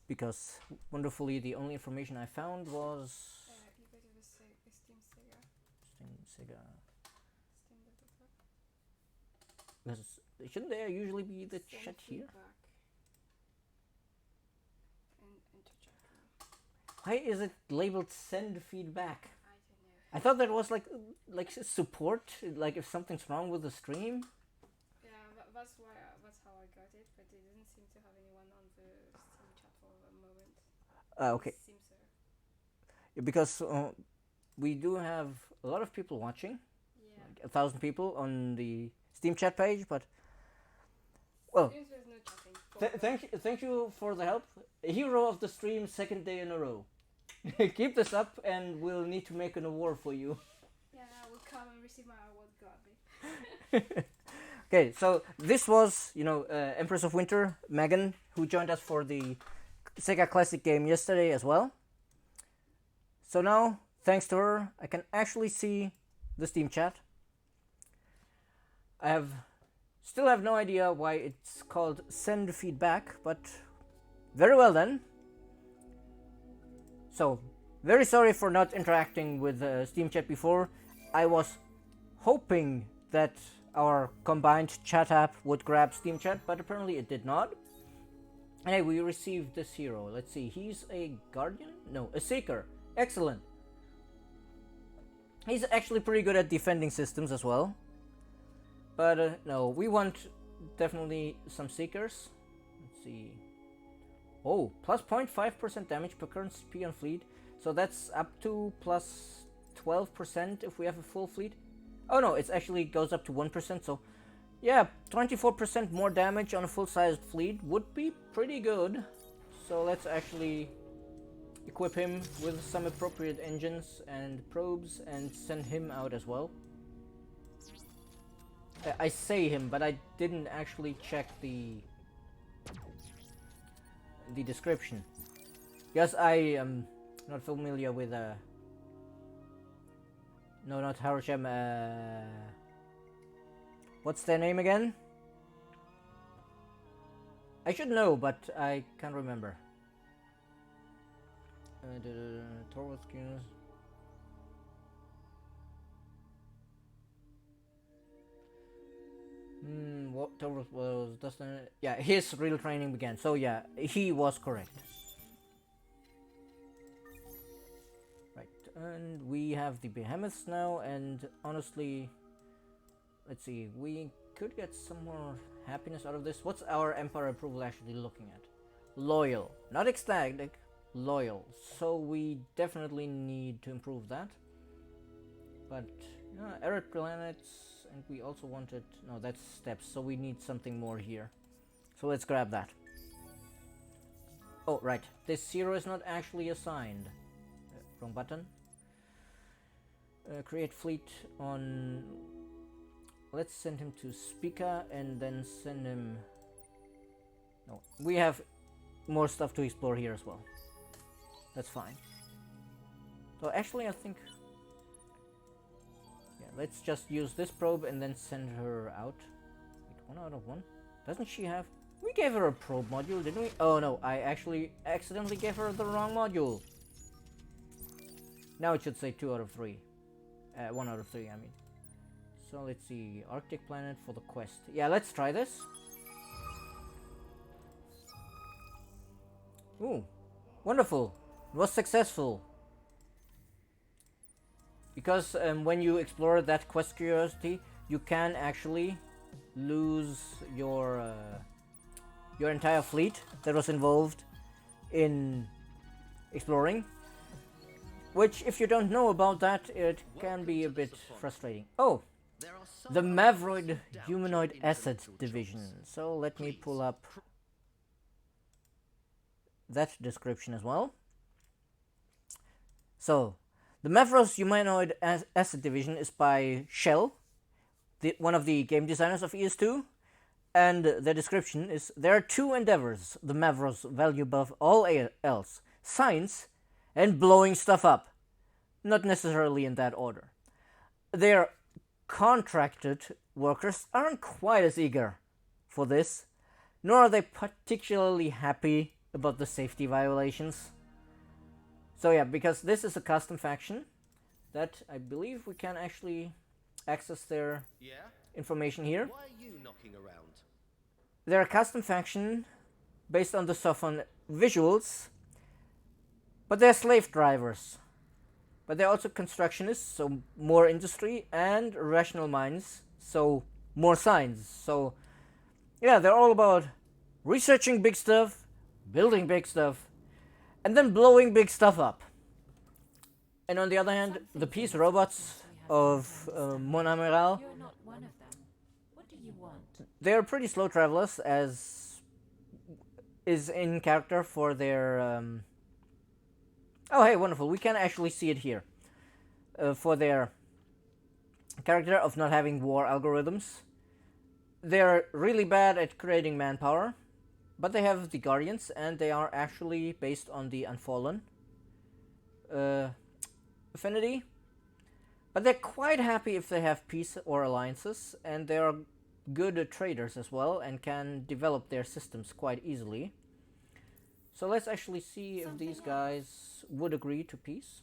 because wonderfully the only information I found was. You go to the Steam Sega. Steam Sega. Steam. Because shouldn't there usually be the chat here? Why is it labeled send feedback? I don't know. I thought that was like support, like if something's wrong with the stream. Yeah, that's how I got it, but it didn't seem to have anyone on the Steam chat for a moment. Okay. It seems so. Yeah, because we do have a lot of people watching, Yeah. like 1,000 people on the Steam chat page, but well. Seems there's no chatting. Thank you for the help. Hero of the stream, second day in a row. Keep this up, and we'll need to make an award for you. Yeah, I will come and receive my award gladly. Okay, so this was, Empress of Winter, Megan, who joined us for the Sega Classic game yesterday as well. So now, thanks to her, I can actually see the Steam chat. I still have no idea why it's called send feedback, but very well then. So, very sorry for not interacting with Steam chat before. I was hoping that our combined chat app would grab Steam chat, but apparently it did not. Hey, we received this hero. Let's see, he's a guardian? No, a seeker. Excellent. He's actually pretty good at defending systems as well. But no, we want definitely some seekers. Let's see. Oh, plus 0.5% damage per current SP on fleet. So that's up to plus 12% if we have a full fleet. Oh no, it actually goes up to 1%. So yeah, 24% more damage on a full-sized fleet would be pretty good. So let's actually equip him with some appropriate engines and probes and send him out as well. I say him, but I didn't actually check the description. Yes, I am not familiar with no, not Harushem. What's their name again? I should know, but I can't remember. What Torvald was Dustin? Yeah, his real training began. So yeah, he was correct. Right, and we have the behemoths now, and honestly, let's see, we could get some more happiness out of this. What's our empire approval actually looking at? Loyal, not ecstatic, loyal. So we definitely need to improve that. But arid planets, and we also wanted, no, that's steps, so we need something more here. So let's grab that. Oh, right, this hero is not actually assigned. Wrong button. Create fleet on... Let's send him to Spica and then send him... No, we have more stuff to explore here as well. That's fine. So actually I think... Yeah, let's just use this probe and then send her out. Wait, 1 out of 1? Doesn't she have... We gave her a probe module, didn't we? Oh no, I actually accidentally gave her the wrong module. Now it should say 2 out of 3. 1 out of 3, I mean. So let's see, Arctic planet for the quest. Yeah, let's try this. Ooh, wonderful. It was successful. Because when you explore that quest curiosity, you can actually lose your entire fleet that was involved in exploring. Which, if you don't know about that, it can be a bit frustrating. Oh, the Mavroid Humanoid Asset Division. So let me pull up that description as well. So, the Mavros Humanoid Asset Division is by Shell, one of the game designers of ES2, and the description is: there are two endeavors the Mavros value above all else: science and blowing stuff up. Not necessarily in that order. Their contracted workers aren't quite as eager for this, nor are they particularly happy about the safety violations. So yeah, because this is a custom faction that I believe we can actually access their information here. Why are you knocking around? They're a custom faction based on the Sophon visuals, but they're slave drivers. But they're also constructionists, so more industry, and rational minds, so more science. So yeah, they're all about researching big stuff, building big stuff, and then blowing big stuff up. And on the other hand, the peace robots of Mon Amiral, You're not one of them. What do you want? they're pretty slow travelers, as is in character for their... Oh hey, wonderful, we can actually see it here. For their character of not having war algorithms. They're really bad at creating manpower, but they have the Guardians, and they are actually based on the Unfallen affinity. But they're quite happy if they have peace or alliances, and they are good traders as well, and can develop their systems quite easily. So let's actually see if these guys would agree to peace.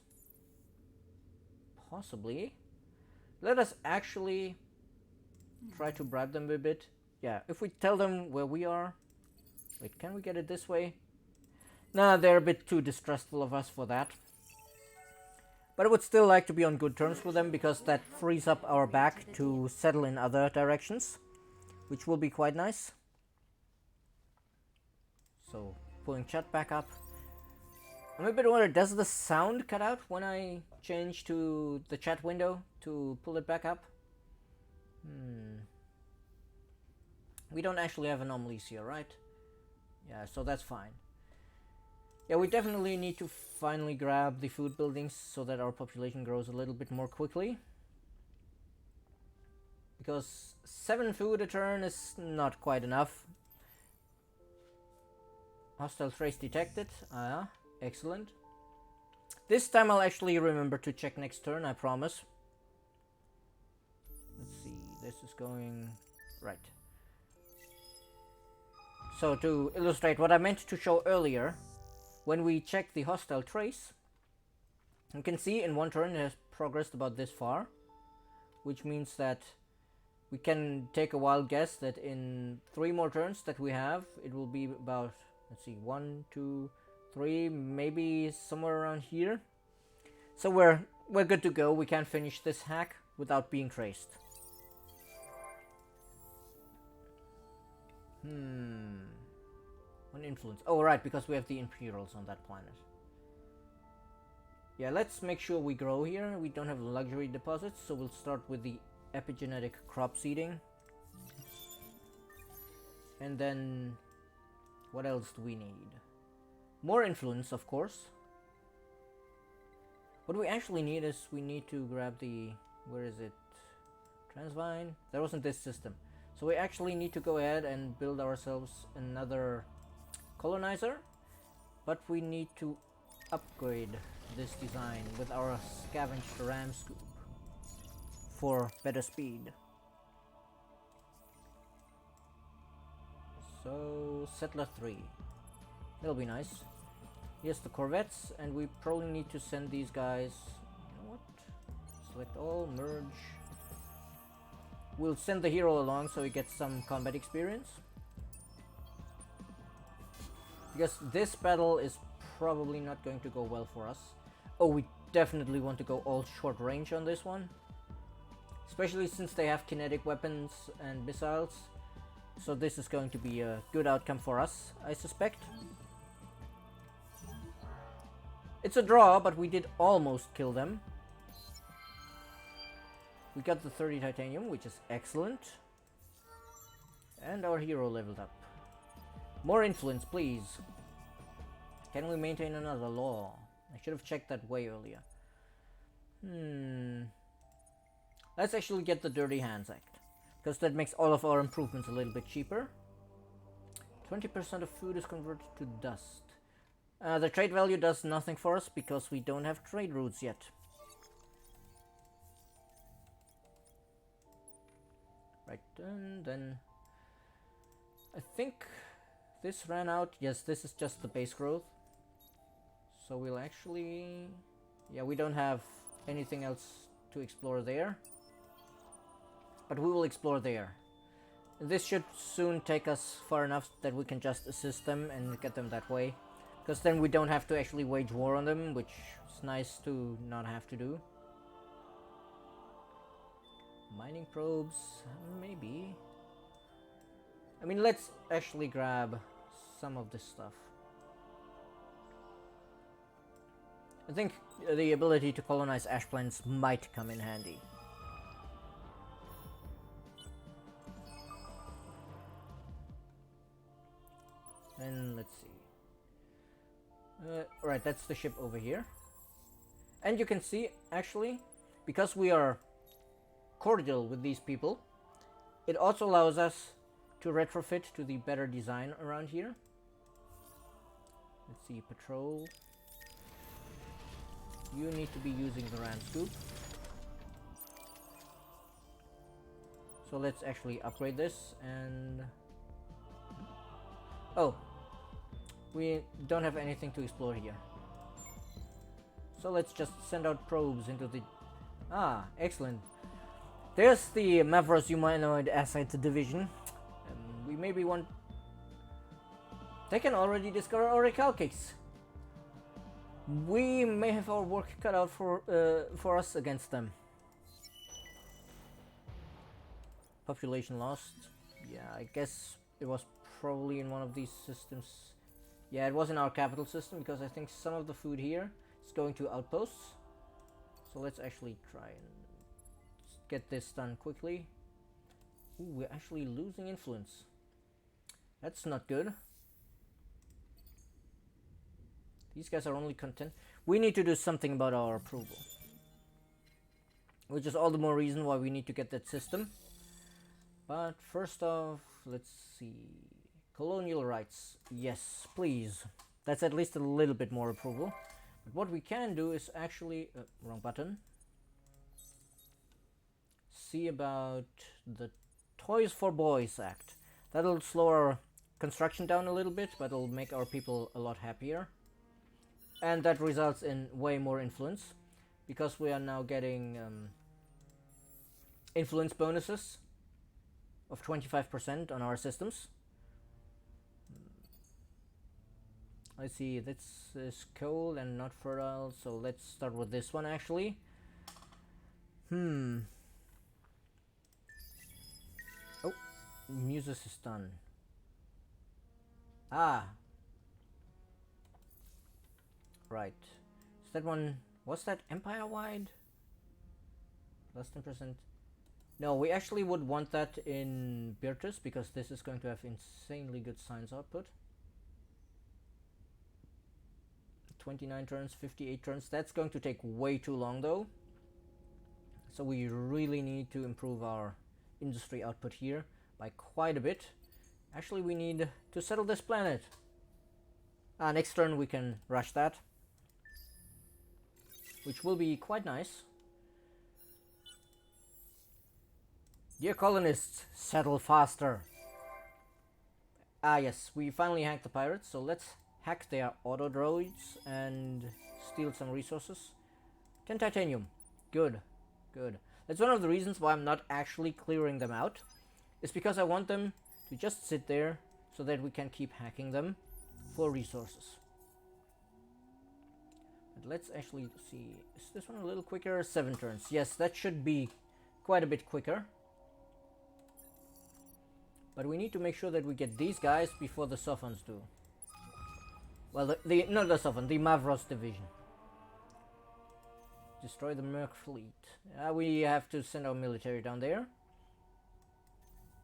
Possibly. Let us actually try to bribe them a bit. Yeah, if we tell them where we are. Wait, can we get it this way? Nah, they're a bit too distrustful of us for that. But I would still like to be on good terms with them, because that frees up our back to settle in other directions, which will be quite nice. So, pulling chat back up. I'm a bit worried, does the sound cut out when I change to the chat window to pull it back up? We don't actually have anomalies here, right? Yeah, so that's fine. Yeah, we definitely need to finally grab the food buildings so that our population grows a little bit more quickly. Because 7 food a turn is not quite enough. Hostile trace detected. Ah, excellent. This time I'll actually remember to check next turn, I promise. Let's see, this is going right. So to illustrate what I meant to show earlier, when we check the hostile trace, you can see in one turn it has progressed about this far, which means that we can take a wild guess that in 3 more turns that we have, it will be about, let's see, 1, 2, 3, maybe somewhere around here. So we're good to go. We can finish this hack without being traced. On influence. Oh, right, because we have the Imperials on that planet. Yeah, let's make sure we grow here. We don't have luxury deposits, so we'll start with the epigenetic crop seeding. And then, what else do we need? More influence, of course. What we actually need is we need to grab the, where is it? Transvine? There wasn't this system. So we actually need to go ahead and build ourselves another colonizer, but we need to upgrade this design with our scavenged ram scoop for better speed. So settler 3, that'll be nice. Here's the corvettes, and we probably need to send these guys, you know what, select all, merge. We'll send the hero along so he gets some combat experience, because this battle is probably not going to go well for us. Oh, we definitely want to go all short range on this one, especially since they have kinetic weapons and missiles. So this is going to be a good outcome for us, I suspect. It's a draw, but we did almost kill them. We got the 30 titanium, which is excellent. And our hero leveled up. More influence, please. Can we maintain another law? I should have checked that way earlier. Let's actually get the Dirty Hands Act, because that makes all of our improvements a little bit cheaper. 20% of food is converted to dust. The trade value does nothing for us because we don't have trade routes yet. Right, and then I think this ran out. Yes, this is just the base growth. So we'll actually, yeah, we don't have anything else to explore there, but we will explore there. This should soon take us far enough that we can just assist them and get them that way, because then we don't have to actually wage war on them, which is nice to not have to do. Mining probes, maybe. I mean, let's actually grab some of this stuff. I think the ability to colonize ash plants might come in handy. And let's see. Right, that's the ship over here. And you can see, actually, because we are cordial with these people, it also allows us to retrofit to the better design around here. Let's see, patrol. You need to be using the ram scoop. So let's actually upgrade this and... Oh, we don't have anything to explore here. So let's just send out probes into the... Ah, excellent. There's the Mavros Humanoid Asset Division. We maybe want... They can already discover Orichalcix. We may have our work cut out for us against them. Population lost. Yeah, I guess it was probably in one of these systems. Yeah, it was in our capital system because I think some of the food here is going to outposts. So let's actually try and get this done quickly. Ooh, we're actually losing influence. That's not good. These guys are only content. We need to do something about our approval. Which is all the more reason why we need to get that system. But first off, let's see. Colonial rights. Yes, please. That's at least a little bit more approval. But what we can do is actually... wrong button. See about the Toys for Boys Act. That'll slow our construction down a little bit, but it'll make our people a lot happier. And that results in way more influence. Because we are now getting influence bonuses of 25% on our systems. I see, this is coal and not fertile, so let's start with this one actually. Oh, Muses is done. Ah. Right. Is that one, was that empire-wide? Plus 10%. No, we actually would want that in Birtus because this is going to have insanely good science output. 29 turns, 58 turns. That's going to take way too long though. So we really need to improve our industry output here by quite a bit. Actually, we need to settle this planet. Next turn we can rush that, which will be quite nice. Dear colonists, settle faster. Yes, we finally hacked the pirates, so let's hack their auto droids and steal some resources. 10 titanium. Good, good. That's one of the reasons why I'm not actually clearing them out. It's because I want them to just sit there so that we can keep hacking them for resources. But let's actually see. Is this one a little quicker? 7 turns. Yes, that should be quite a bit quicker. But we need to make sure that we get these guys before the Sophons do. Well, not the Sophon, the Mavros division. Destroy the Merc fleet. We have to send our military down there.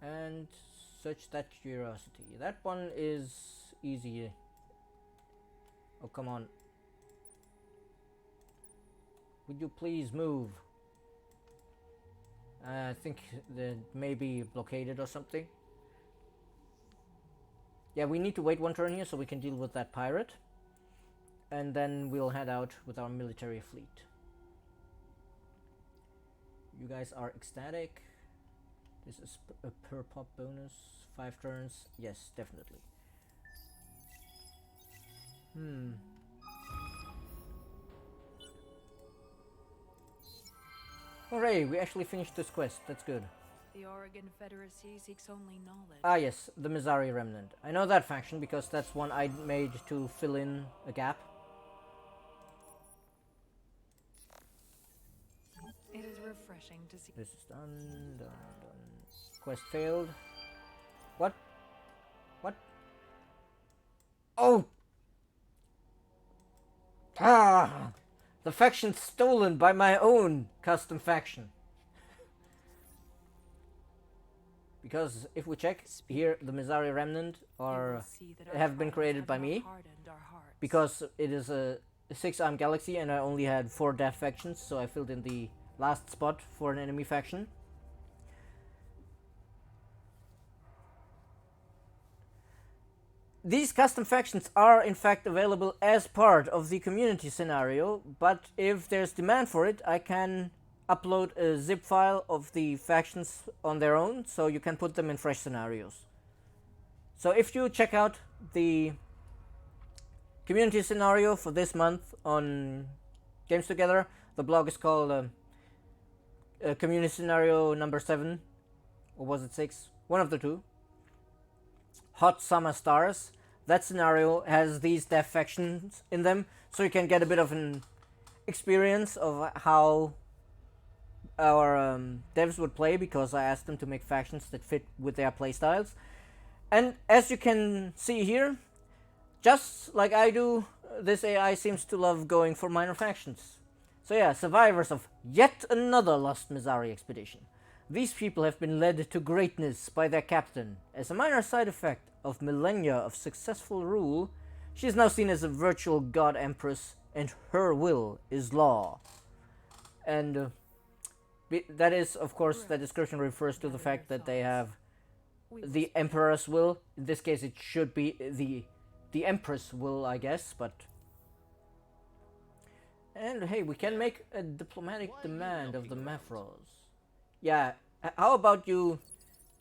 And search that curiosity. That one is easy. Oh, come on. Would you please move? I think that may be blockaded or something. Yeah, we need to wait one turn here so we can deal with that pirate. And then we'll head out with our military fleet. You guys are ecstatic. This is a per pop bonus. 5 turns. Yes, definitely. Hooray, we actually finished this quest. That's good. The Oregon Confederacy seeks only knowledge. Yes, the Mizari Remnant. I know that faction because that's one I made to fill in a gap. It is refreshing to see. This is done. Quest failed. What? What? Oh! The faction stolen by my own custom faction. Because if we check here, the Mizari Remnant have been created by me. Because it is a 6-arm galaxy and I only had 4 death factions, so I filled in the last spot for an enemy faction. these custom factions are in fact available as part of the community scenario, but if there's demand for it, I can upload a zip file of the factions on their own, so you can put them in fresh scenarios. So if you check out the community scenario for this month on Games Together, the blog is called community scenario number 7, or was it 6? One of the two. Hot Summer Stars. That scenario has these dev factions in them, so you can get a bit of an experience of how our devs would play, because I asked them to make factions that fit with their playstyles. And as you can see here, just like I do, this AI seems to love going for minor factions. So yeah, survivors of yet another Lost Mizari expedition. These people have been led to greatness by their captain. As a minor side effect of millennia of successful rule, she is now seen as a virtual god empress, and her will is law. And that is, of course, the description refers to the fact that they have the emperor's will. In this case, it should be the empress will, I guess, but... And hey, we can make a diplomatic demand of the Mafros. Yeah, how about you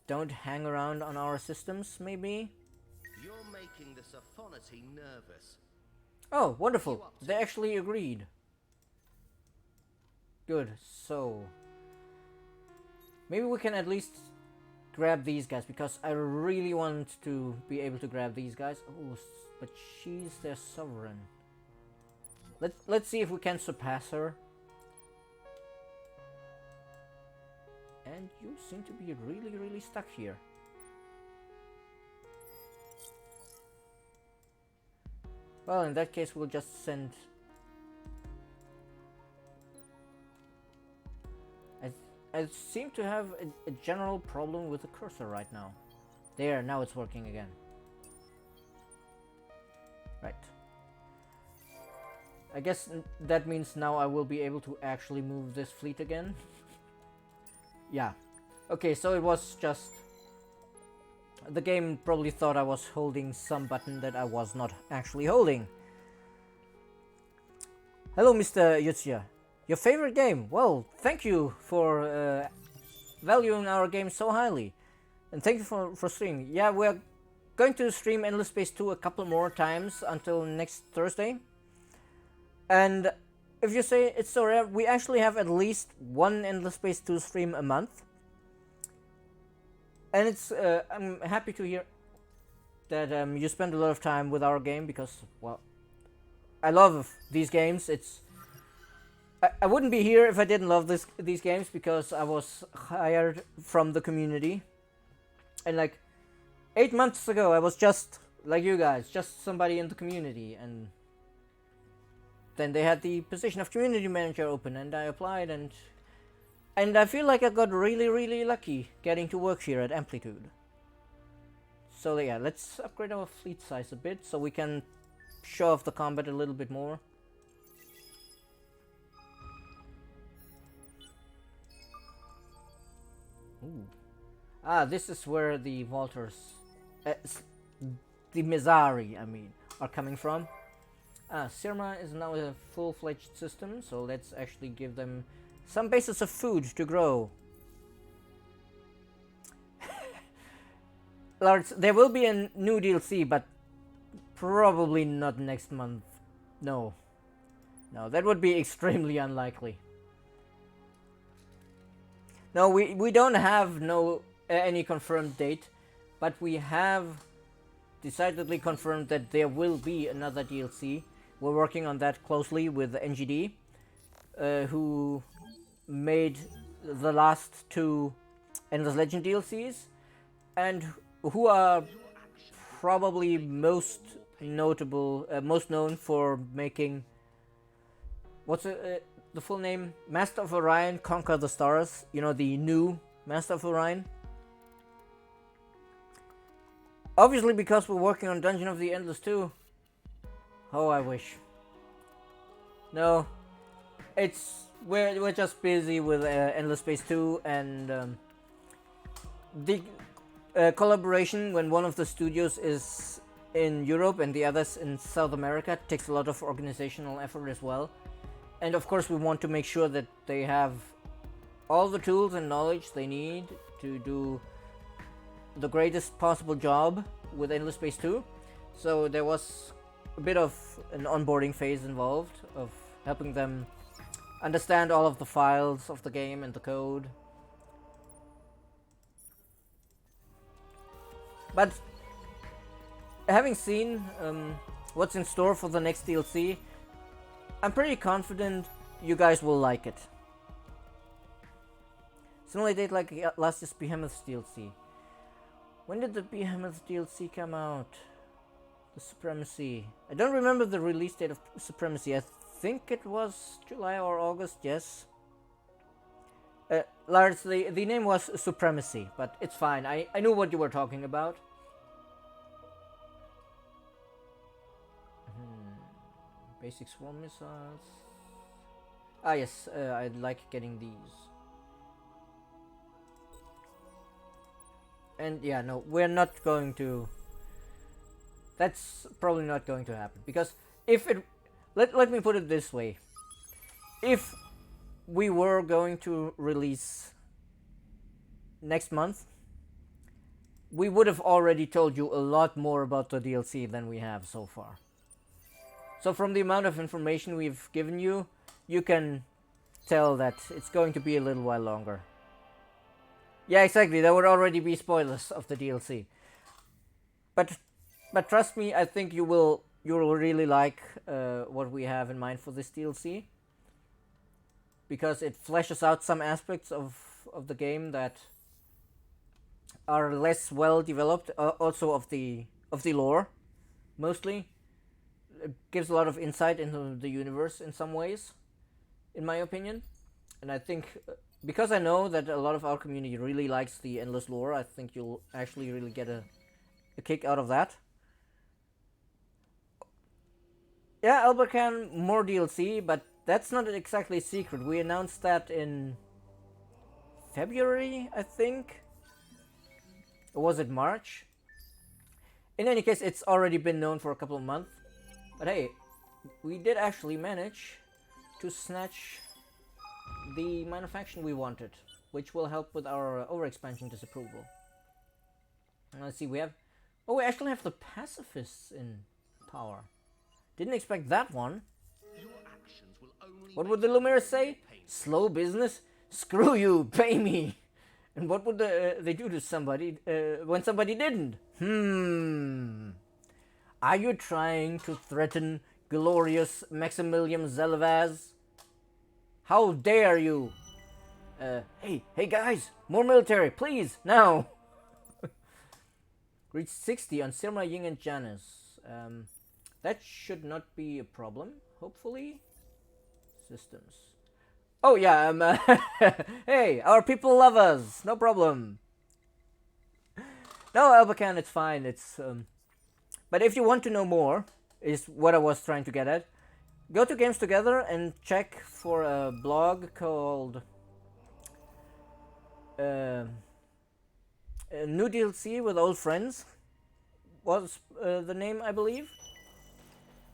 don't hang around on our systems, maybe? You're making the Sophonaty nervous. Oh, wonderful. They actually agreed. Good, so... maybe we can at least grab these guys, because I really want to be able to grab these guys. Oh, but she's their sovereign. Let's see if we can surpass her. And you seem to be really stuck here. Well, in that case, we'll just send... I seem to have a general problem with the cursor right now. There, now it's working again. Right. I guess that means now I will be able to actually move this fleet again. Yeah. Okay, so it was just... the game probably thought I was holding some button that I was not actually holding. Hello, Mr. Yutsuya. Your favorite game? Well, thank you for valuing our game so highly. And thank you for streaming. Yeah, we're going to stream Endless Space 2 a couple more times until next Thursday. And if you say it's so rare, we actually have at least one Endless Space 2 stream a month. And it's I'm happy to hear that you spend a lot of time with our game, because, well, I love these games. I wouldn't be here if I didn't love these games, because I was hired from the community. And like 8 months ago, I was just like you guys, just somebody in the community, and then they had the position of community manager open, and I applied, and I feel like I got really lucky getting to work here at Amplitude. So yeah, let's upgrade our fleet size a bit so we can show off the combat a little bit more. Ooh. Ah, this is where the Walters, the Mizari, I mean, are coming from. Ah, Sirma is now a full-fledged system, so let's actually give them some basis of food to grow. Lords, there will be a new DLC, but probably not next month. No. No, that would be extremely unlikely. No, we don't have any confirmed date, but we have decidedly confirmed that there will be another DLC. We're working on that closely with NGD, who made the last two Endless Legend DLCs, and who are probably most known for making, what's the full name? Master of Orion, Conquer the Stars. You know, the new Master of Orion. Obviously, because we're working on Dungeon of the Endless 2. Oh, I wish. No, we're just busy with Endless Space 2 and the collaboration when one of the studios is in Europe and the others in South America. It takes a lot of organizational effort as well. And of course we want to make sure that they have all the tools and knowledge they need to do the greatest possible job with Endless Space 2. So there was a bit of an onboarding phase involved of helping them understand all of the files of the game and the code. But having seen what's in store for the next DLC, I'm pretty confident you guys will like it. Similar date like last year's Behemoth DLC. When did the Behemoth DLC come out? The Supremacy. I don't remember the release date of Supremacy. I think it was July or August, yes. Lars, the name was Supremacy, but it's fine. I knew what you were talking about. Basic swarm missiles. Ah yes, I'd like getting these. And yeah, no, we're not going to... That's probably not going to happen. Because if it... Let me put it this way. If we were going to release next month, we would have already told you a lot more about the DLC than we have so far. So from the amount of information we've given you, you can tell that it's going to be a little while longer. Yeah, exactly. There would already be spoilers of the DLC. But trust me, I think you will really like what we have in mind for this DLC, because it fleshes out some aspects of the game that are less well developed. Also of the lore, mostly. It gives a lot of insight into the universe in some ways, in my opinion. And I think, because I know that a lot of our community really likes the endless lore, I think you'll actually really get a kick out of that. Yeah, Albercan, more DLC, but that's not exactly a secret. We announced that in February, I think. Or was it March? In any case, it's already been known for a couple of months. But hey, we did actually manage to snatch the minor faction we wanted, which will help with our overexpansion disapproval. And let's see, we have... Oh, we actually have the pacifists in power. Didn't expect that one. What would the Lumiere say? Slow business? Screw you, pay me! And what would they do to somebody when somebody didn't? Are you trying to threaten glorious Maximilian Zelvaz? How dare you? Hey guys, more military, please, now! Reach 60 on Sirma, Ying and Janice. That should not be a problem, hopefully. Systems. Oh yeah, hey, our people love us, no problem. No, Albacan, it's fine, it's... But if you want to know more, is what I was trying to get at, go to Games Together and check for a blog called New DLC with Old Friends, was the name, I believe.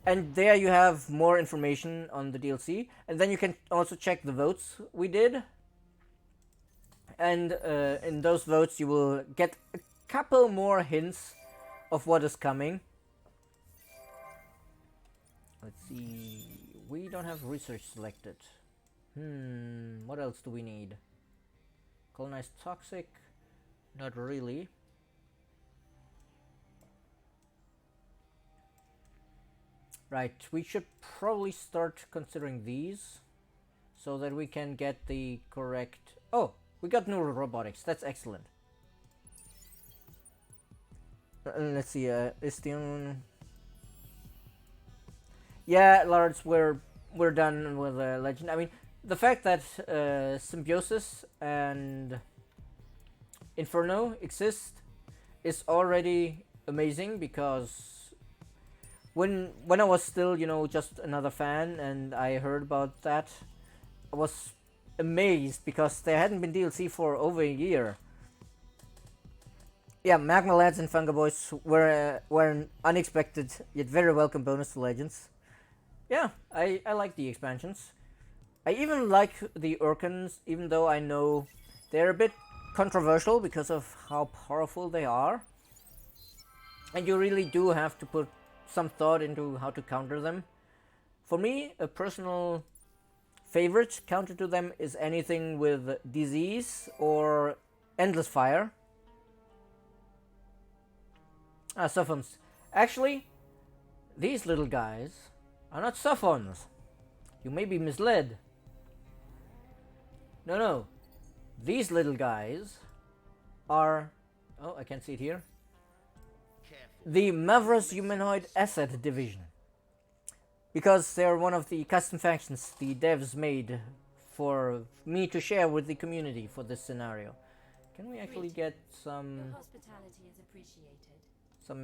And there you have more information on the DLC. And then you can also check the votes we did. And in those votes you will get a couple more hints of what is coming. Let's see. We don't have research selected. What else do we need? Colonized toxic? Not really. Right, we should probably start considering these so that we can get the correct... Oh, we got neural robotics. That's excellent. Let's see, Istion... Yeah, Lars, we're done with Legend. I mean, the fact that Symbiosis and Inferno exist is already amazing, because when I was still, you know, just another fan and I heard about that, I was amazed because there hadn't been DLC for over a year. Yeah, Magma Lads and Funga Boys were an unexpected yet very welcome bonus to Legends. Yeah, I like the expansions. I even like the Urkans, even though I know they're a bit controversial because of how powerful they are. And you really do have to put some thought into how to counter them. For me, a personal favorite counter to them is anything with disease or endless fire. Suffons. Actually, these little guys are not Suffons. You may be misled. No. These little guys are... Oh, I can't see it here. The Mavros Humanoid Asset Division. Because they're one of the custom factions the devs made for me to share with the community for this scenario. Can we actually get some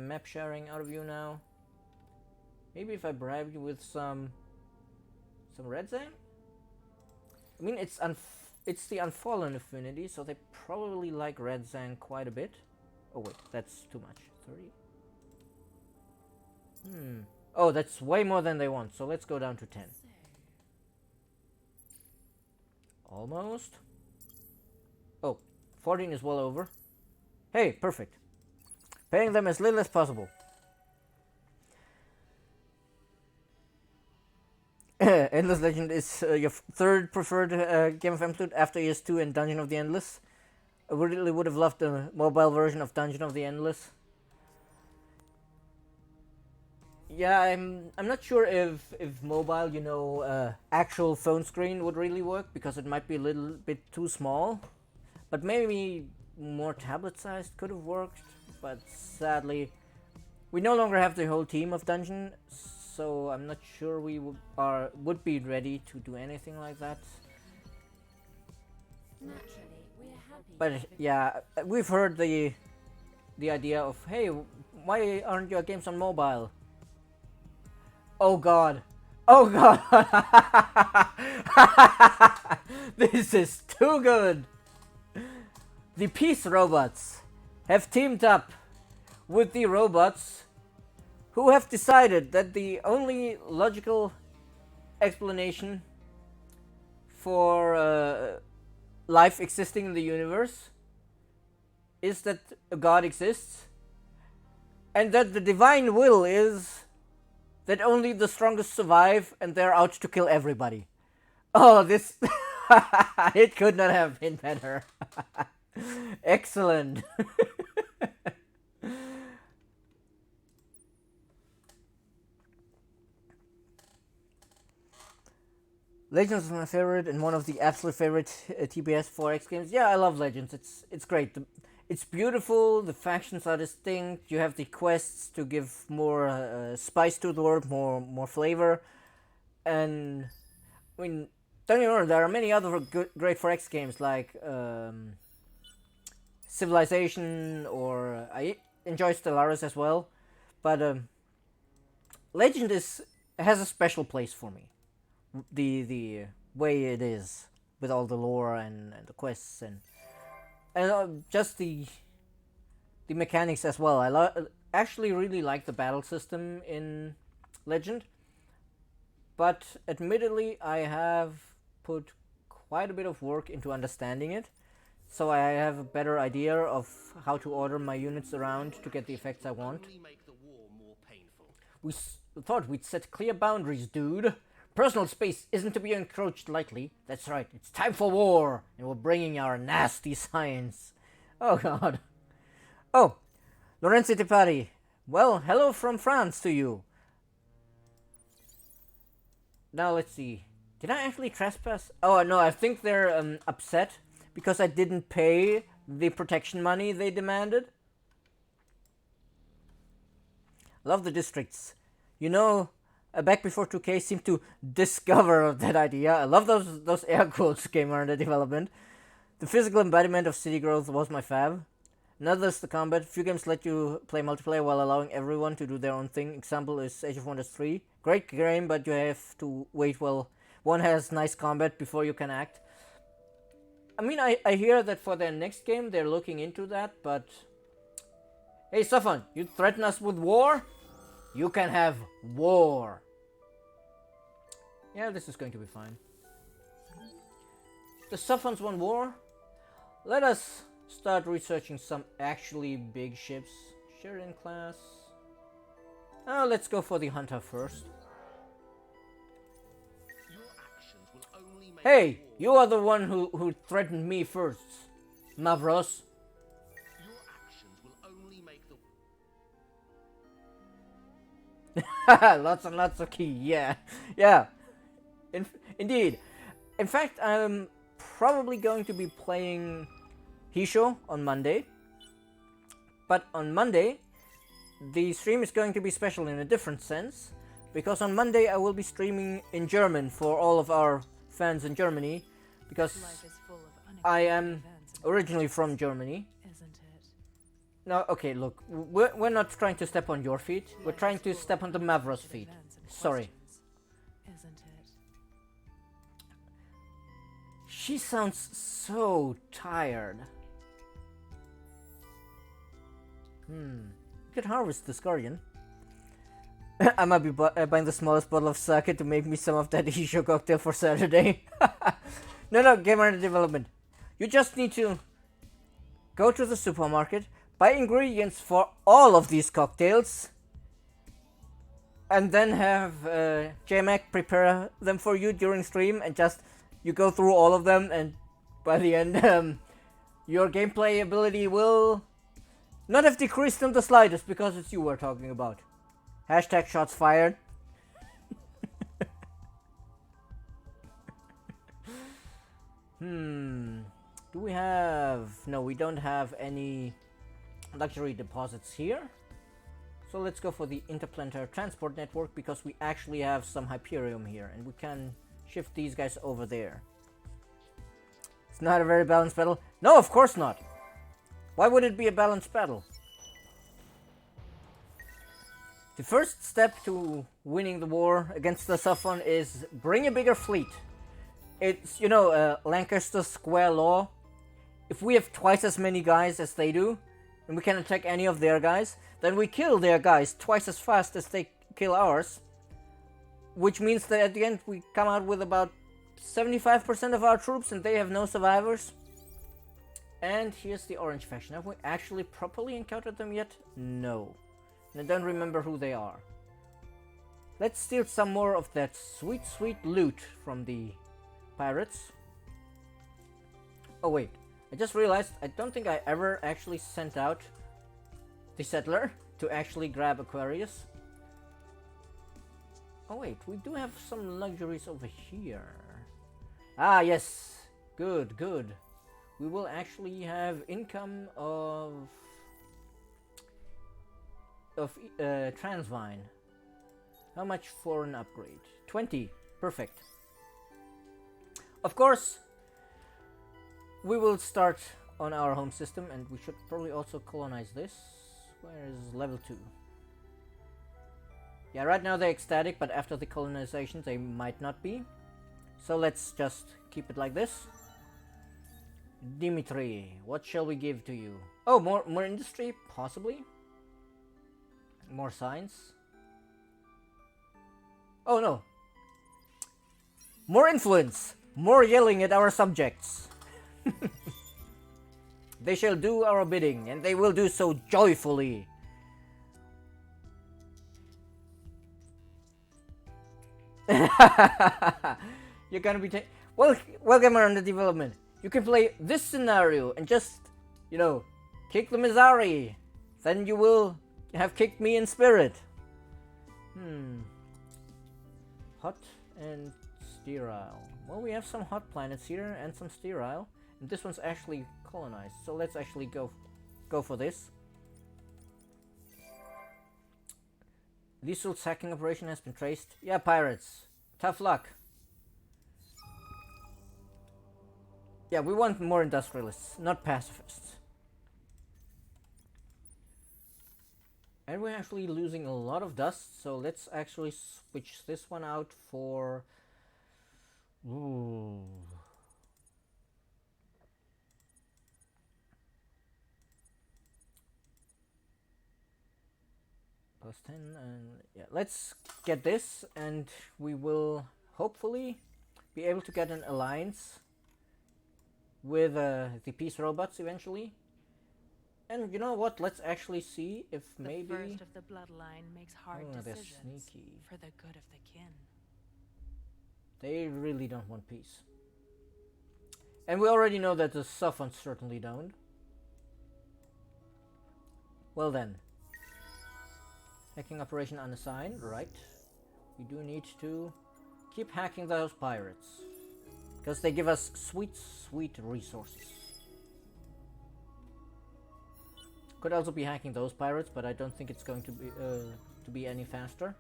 map sharing out of you now? Maybe if I bribe you with some red zang? I mean, it's the Unfallen affinity, so they probably like red zang quite a bit. Oh wait, that's too much. 30? Oh, that's way more than they want, so let's go down to 10. Almost. Oh, 14 is well over. Hey, perfect. Paying them as little as possible. Endless Legend is your third preferred game of Amplitude after ES2 and Dungeon of the Endless. I really would have loved the mobile version of Dungeon of the Endless. Yeah, I'm not sure if mobile, actual phone screen would really work because it might be a little bit too small. But maybe more tablet sized could have worked. But sadly, we no longer have the whole team of Dungeon, so I'm not sure we would be ready to do anything like that. But yeah, we've heard the idea of, hey, why aren't your games on mobile? Oh god. Oh god. This is too good. The Peace Robots have teamed up with the robots who have decided that the only logical explanation for life existing in the universe is that a god exists, and that the divine will is that only the strongest survive and they're out to kill everybody. Oh, this... It could not have been better. Excellent. Legends is my favorite and one of the absolute favorite TBS 4X games. Yeah, I love Legends. It's great. It's beautiful. The factions are distinct. You have the quests to give more spice to the world, more flavor. And I mean, don't get me wrong, there are many other great 4X games like Civilization, or I enjoy Stellaris as well. But Legend has a special place for me. The way it is with all the lore and the quests and just the mechanics as well. I actually really like the battle system in Legend, but admittedly I have put quite a bit of work into understanding it, so I have a better idea of how to order my units around to get the effects I want. We thought we'd set clear boundaries, dude. Personal space isn't to be encroached lightly. That's right, it's time for war, and we're bringing our nasty science. Oh god. Oh, Lorenzo Tipari. Well, hello from France to you. Now let's see. Did I actually trespass? Oh no, I think they're upset because I didn't pay the protection money they demanded. Love the districts. Back before 2K seemed to discover that idea. I love those air quotes came under development. The physical embodiment of city growth was my fave. Another is the combat. Few games let you play multiplayer while allowing everyone to do their own thing. Example is Age of Wonders 3. Great game, but you have to wait while one has nice combat before you can act. I mean, I hear that for their next game they're looking into that, but Hey, Safan, you threaten us with war? You can have war. Yeah, this is going to be fine. The Safans want war? Let us start researching some actually big ships. Sheridan class. Oh, let's go for the Hunter first. Your actions will only make Hey, the war. you are the one who threatened me first, Mavros. Your actions will only make the Lots and lots of key, yeah. Yeah, indeed. In fact, I'm probably going to be playing Hisho on Monday. But on Monday, the stream is going to be special in a different sense. Because on Monday I will be streaming in German for all of our fans in Germany. Because Life is full of I unexpected am events and originally from crises, Germany. isn't it? No, okay, look, we're not trying to step on your feet. We're Life trying is to full step of on the Mavros unexpected feet. events and Sorry. questions, isn't it? She sounds so tired. We could harvest this guardian. I might be buying the smallest bottle of sake to make me some of that Hisho cocktail for Saturday. No, game under development. You just need to go to the supermarket, buy ingredients for all of these cocktails, and then have JMac prepare them for you during stream, and just you go through all of them, and by the end, your gameplay ability will not have decreased in the slightest because it's you we're talking about. Hashtag shots fired. Do we have... No, we don't have any luxury deposits here. So let's go for the interplanetary transport network because we actually have some Hyperium here and we can shift these guys over there. It's not a very balanced battle. No, of course not. Why would it be a balanced battle? The first step to winning the war against the Safon is bring a bigger fleet. It's, you know, Lancaster's square law. If we have twice as many guys as they do, and we can attack any of their guys, then we kill their guys twice as fast as they kill ours. Which means that at the end we come out with about 75% of our troops and they have no survivors. And here's the orange faction. Have we actually properly encountered them yet? No. And I don't remember who they are. Let's steal some more of that sweet, sweet loot from the pirates. Oh wait, I just realized I don't think I ever actually sent out the settler to actually grab Aquarius. Oh wait, we do have some luxuries over here. Ah yes, good, good. We will actually have income of Transvine. How much for an upgrade? 20. Perfect. Of course, we will start on our home system and we should probably also colonize this. Where is level 2? Yeah, right now they're ecstatic, but after the colonization they might not be. So let's just keep it like this. Dimitri, what shall we give to you? Oh, more industry? Possibly. More science. Oh no. More influence. More yelling at our subjects. They shall do our bidding, and they will do so joyfully. You're gonna be welcome on the development. You can play this scenario and just, you know, kick the Mizari. Then you will have kicked me in spirit. Hot and sterile. Well, we have some hot planets here and some sterile. And this one's actually colonized. So let's actually go for this. Lethal sacking operation has been traced. Yeah, pirates. Tough luck. Yeah, we want more industrialists, not pacifists. And we're actually losing a lot of dust, so let's actually switch this one out for... Ooh. Plus 10 and yeah, let's get this and we will hopefully be able to get an alliance with the peace robots eventually. And you know what? Let's actually see if maybe The first of the bloodline makes hard they're decisions sneaky. for the good of the kin. They really don't want peace. And we already know that the Sophons certainly don't. Well then. Hacking operation unassigned, right. We do need to keep hacking those pirates. Because they give us sweet, sweet resources. Could also be hacking those pirates, but I don't think it's going to be any faster.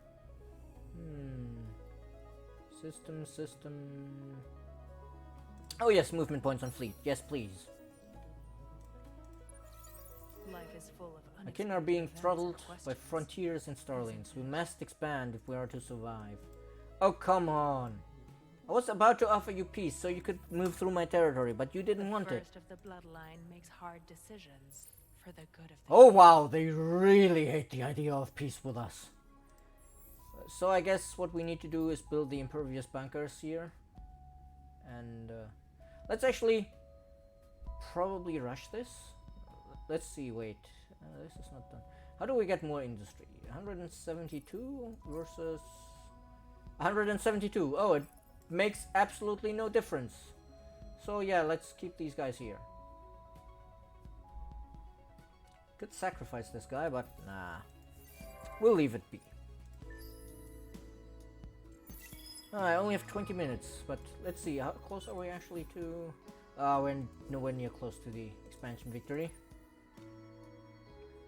System. Oh yes, movement points on fleet. Yes, please. Life is full of Akin are being unexpected throttled events by and questions. frontiers and starlings. We must expand if we are to survive. Oh, come on. I was about to offer you peace so you could move through my territory, but you didn't want The it. first of the bloodline makes hard decisions for the good of the Oh kin. wow, they really hate the idea of peace with us. So I guess what we need to do is build the impervious bunkers here. And let's actually probably rush this. Let's see, wait. This is not done. How do we get more industry? 172 versus 172. Oh, it makes absolutely no difference. So yeah, let's keep these guys here. Could sacrifice this guy, but nah. We'll leave it be. I only have 20 minutes, but let's see, how close are we actually to... we're nowhere near close to the expansion victory.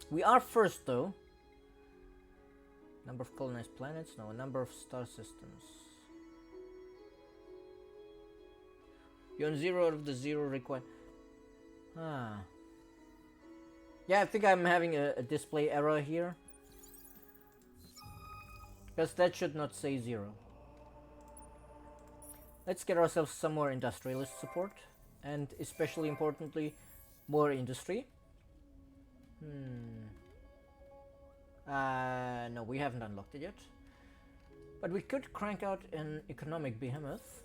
We are first though. Number of colonized planets? No, number of star systems. You're on 0 out of the 0 required. Yeah, I think I'm having a display error here. Because that should not say 0. Let's get ourselves some more industrialist support. And especially importantly, more industry. No, we haven't unlocked it yet. But we could crank out an economic behemoth.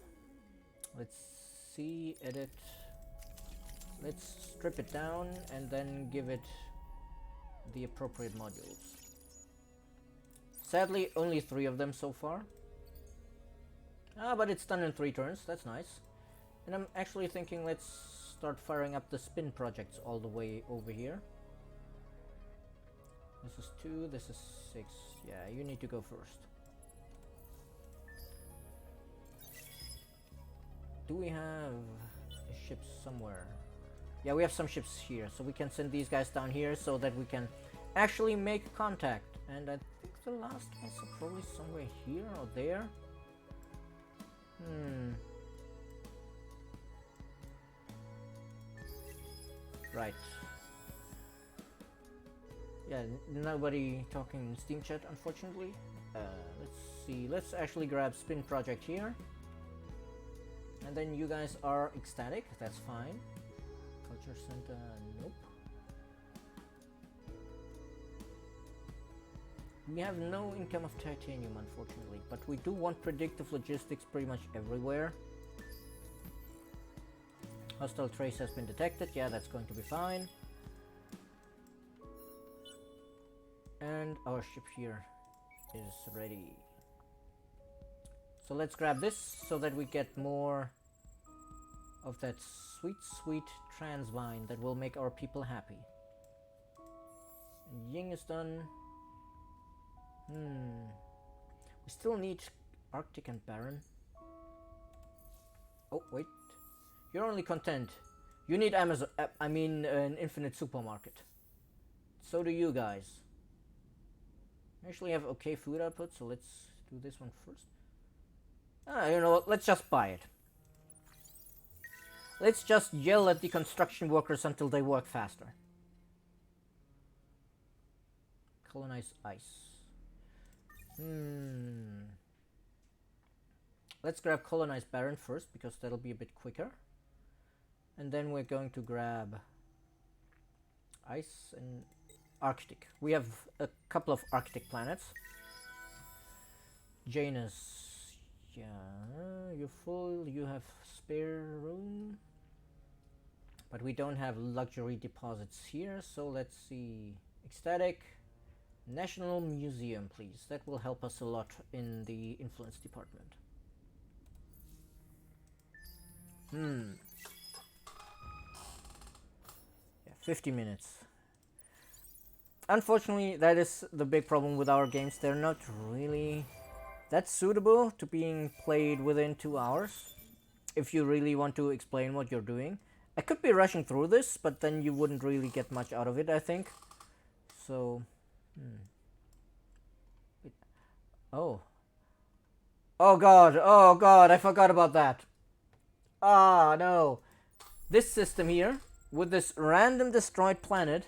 Let's see, edit. Let's strip it down and then give it the appropriate modules. Sadly, only 3 of them so far. But it's done in 3 turns, that's nice. And I'm actually thinking let's start firing up the spin projects all the way over here. This is 2, this is 6. Yeah, you need to go first. Do we have ships somewhere? Yeah, we have some ships here, so we can send these guys down here so that we can actually make contact. And I think the last ones are probably somewhere here or there. Right. Yeah, nobody talking in Steam chat, unfortunately. Let's see, let's actually grab Spin Project here. And then you guys are ecstatic, that's fine. Culture Center, nope. We have no income of titanium, unfortunately, but we do want predictive logistics pretty much everywhere. Hostile trace has been detected, yeah, that's going to be fine. And our ship here is ready. So let's grab this so that we get more of that sweet, sweet transvine that will make our people happy. And Ying is done. We still need Arctic and Barren. Oh, wait. You're only content. You need Amazon, I mean an infinite supermarket. So do you guys. I actually have okay food output, so let's do this one first. You know what, let's just buy it. Let's just yell at the construction workers until they work faster. Colonize ice. Let's grab colonize Barren first, because that'll be a bit quicker. And then we're going to grab ice and Arctic. We have a couple of Arctic planets. Janus, yeah, you're full. You have spare room, but we don't have luxury deposits here. So let's see. Ecstatic. National Museum, please. That will help us a lot in the influence department. Yeah, 50 minutes. Unfortunately, that is the big problem with our games. They're not really that suitable to being played within 2 hours. If you really want to explain what you're doing. I could be rushing through this, but then you wouldn't really get much out of it, I think. So, Oh. Oh god, I forgot about that. Ah, no. This system here, with this random destroyed planet,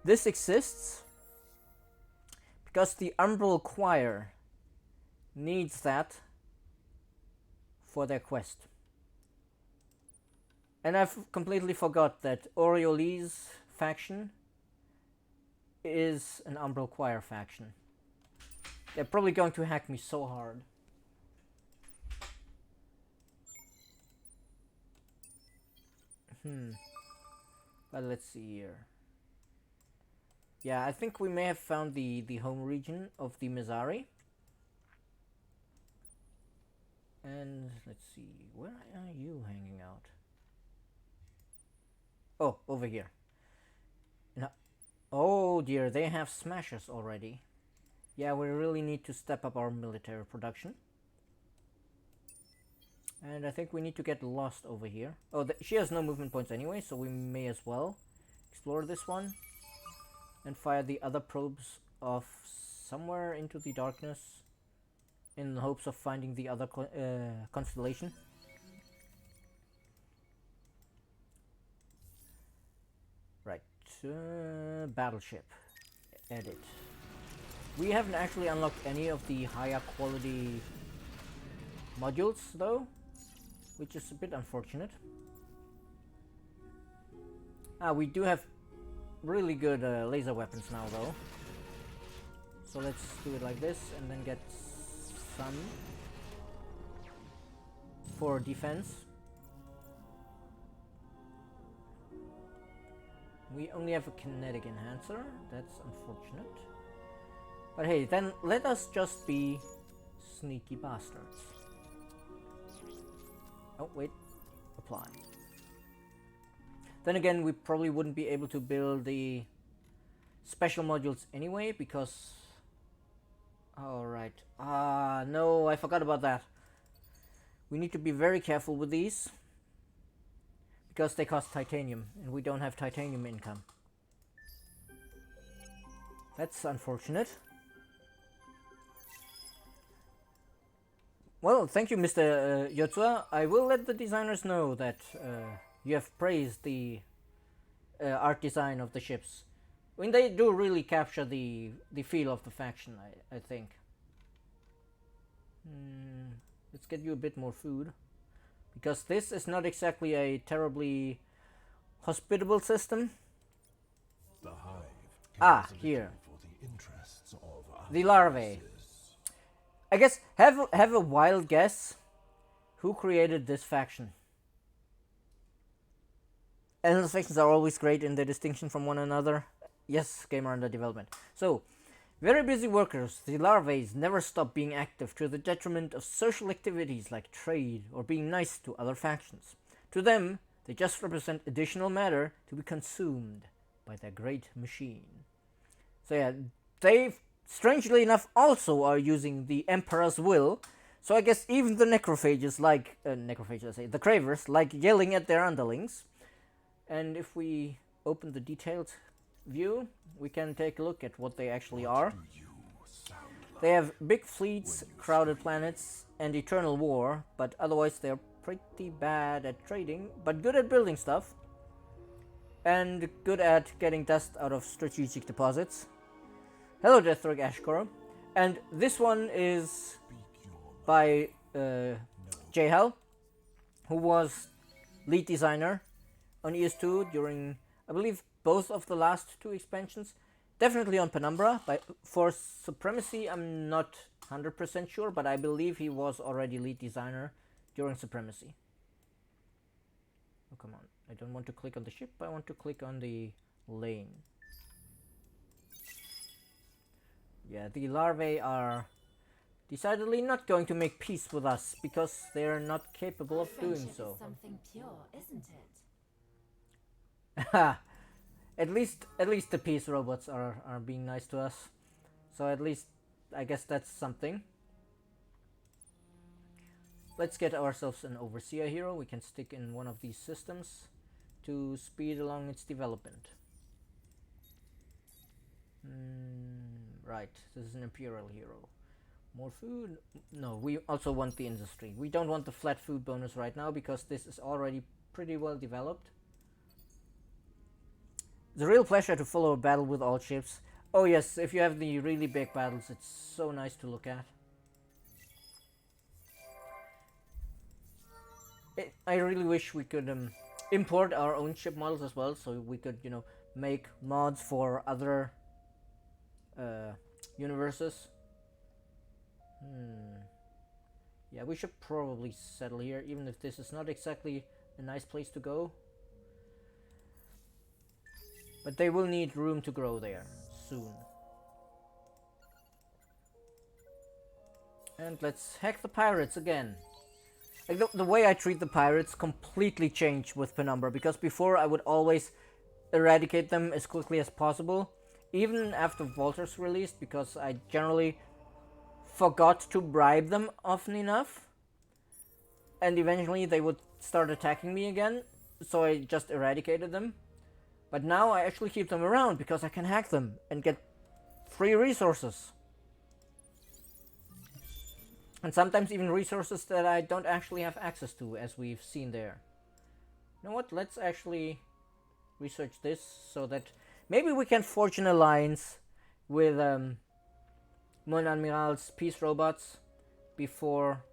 this exists because the Umbral Choir needs that for their quest. And I've completely forgot that Oriole's faction is an Umbral Choir faction. They're probably going to hack me so hard. But let's see here. Yeah, I think we may have found the home region of the Mizari. And let's see, where are you hanging out? Oh, over here. No. Oh dear, they have smashers already. Yeah, we really need to step up our military production. And I think we need to get lost over here. Oh, she has no movement points anyway, so we may as well explore this one. And fire the other probes off somewhere into the darkness. In the hopes of finding the other constellation. Right. Battleship. Edit. We haven't actually unlocked any of the higher quality modules though, which is a bit unfortunate. We do have really good laser weapons now though. So let's do it like this and then get some for defense. We only have a kinetic enhancer, that's unfortunate. But hey, then let us just be sneaky bastards. Oh, wait. Apply. Then again, we probably wouldn't be able to build the special modules anyway, because... Alright. No, I forgot about that. We need to be very careful with these, because they cost titanium, and we don't have titanium income. That's unfortunate. Well, thank you, Mr. Yotsua. I will let the designers know that you have praised the art design of the ships. I mean, they do really capture the feel of the faction, I think. Let's get you a bit more food. Because this is not exactly a terribly hospitable system. The hive here. for the interests of The larvae. I guess, have a wild guess who created this faction. Endless factions are always great in their distinction from one another. Yes, gamer under development. So, very busy workers, the larvae never stop being active to the detriment of social activities like trade or being nice to other factions. To them, they just represent additional matter to be consumed by their great machine. So yeah, they, strangely enough, also are using the Emperor's will. So I guess even the necrophages like, the cravers, like yelling at their underlings. And if we open the detailed view, we can take a look at what they actually are. They have big fleets, crowded planets, and eternal war, but otherwise they're pretty bad at trading, but good at building stuff. And good at getting dust out of strategic deposits. Hello, Deathstroke Ashkoro. And this one is by J-Hal, who was lead designer on ES2 during, I believe, both of the last two expansions. Definitely on Penumbra. For Supremacy, I'm not 100% sure, but I believe he was already lead designer during Supremacy. Oh, come on. I don't want to click on the ship, I want to click on the lane. Yeah, the larvae are decidedly not going to make peace with us because they're not capable of doing so. Is something pure, isn't it? At least the peace robots are being nice to us. So at least I guess that's something. Let's get ourselves an overseer hero. We can stick in one of these systems to speed along its development. Right, this is an imperial hero. More food? No, we also want the industry. We don't want the flat food bonus right now because this is already pretty well developed. It's a real pleasure to follow a battle with all ships. Oh yes, if you have the really big battles, it's so nice to look at. I really wish we could import our own ship models as well, so we could, you know, make mods for other universes. Yeah, we should probably settle here, even if this is not exactly a nice place to go. But they will need room to grow there soon. And let's hack the pirates again. Like the way I treat the pirates completely changed with Penumbra, because before I would always eradicate them as quickly as possible, even after Volter's released, because I generally forgot to bribe them often enough, and eventually they would start attacking me again, so I just eradicated them. But now I actually keep them around because I can hack them and get free resources. And sometimes even resources that I don't actually have access to, as we've seen there. You know what, let's actually research this so that maybe we can forge an alliance with Mon Admiral's peace robots before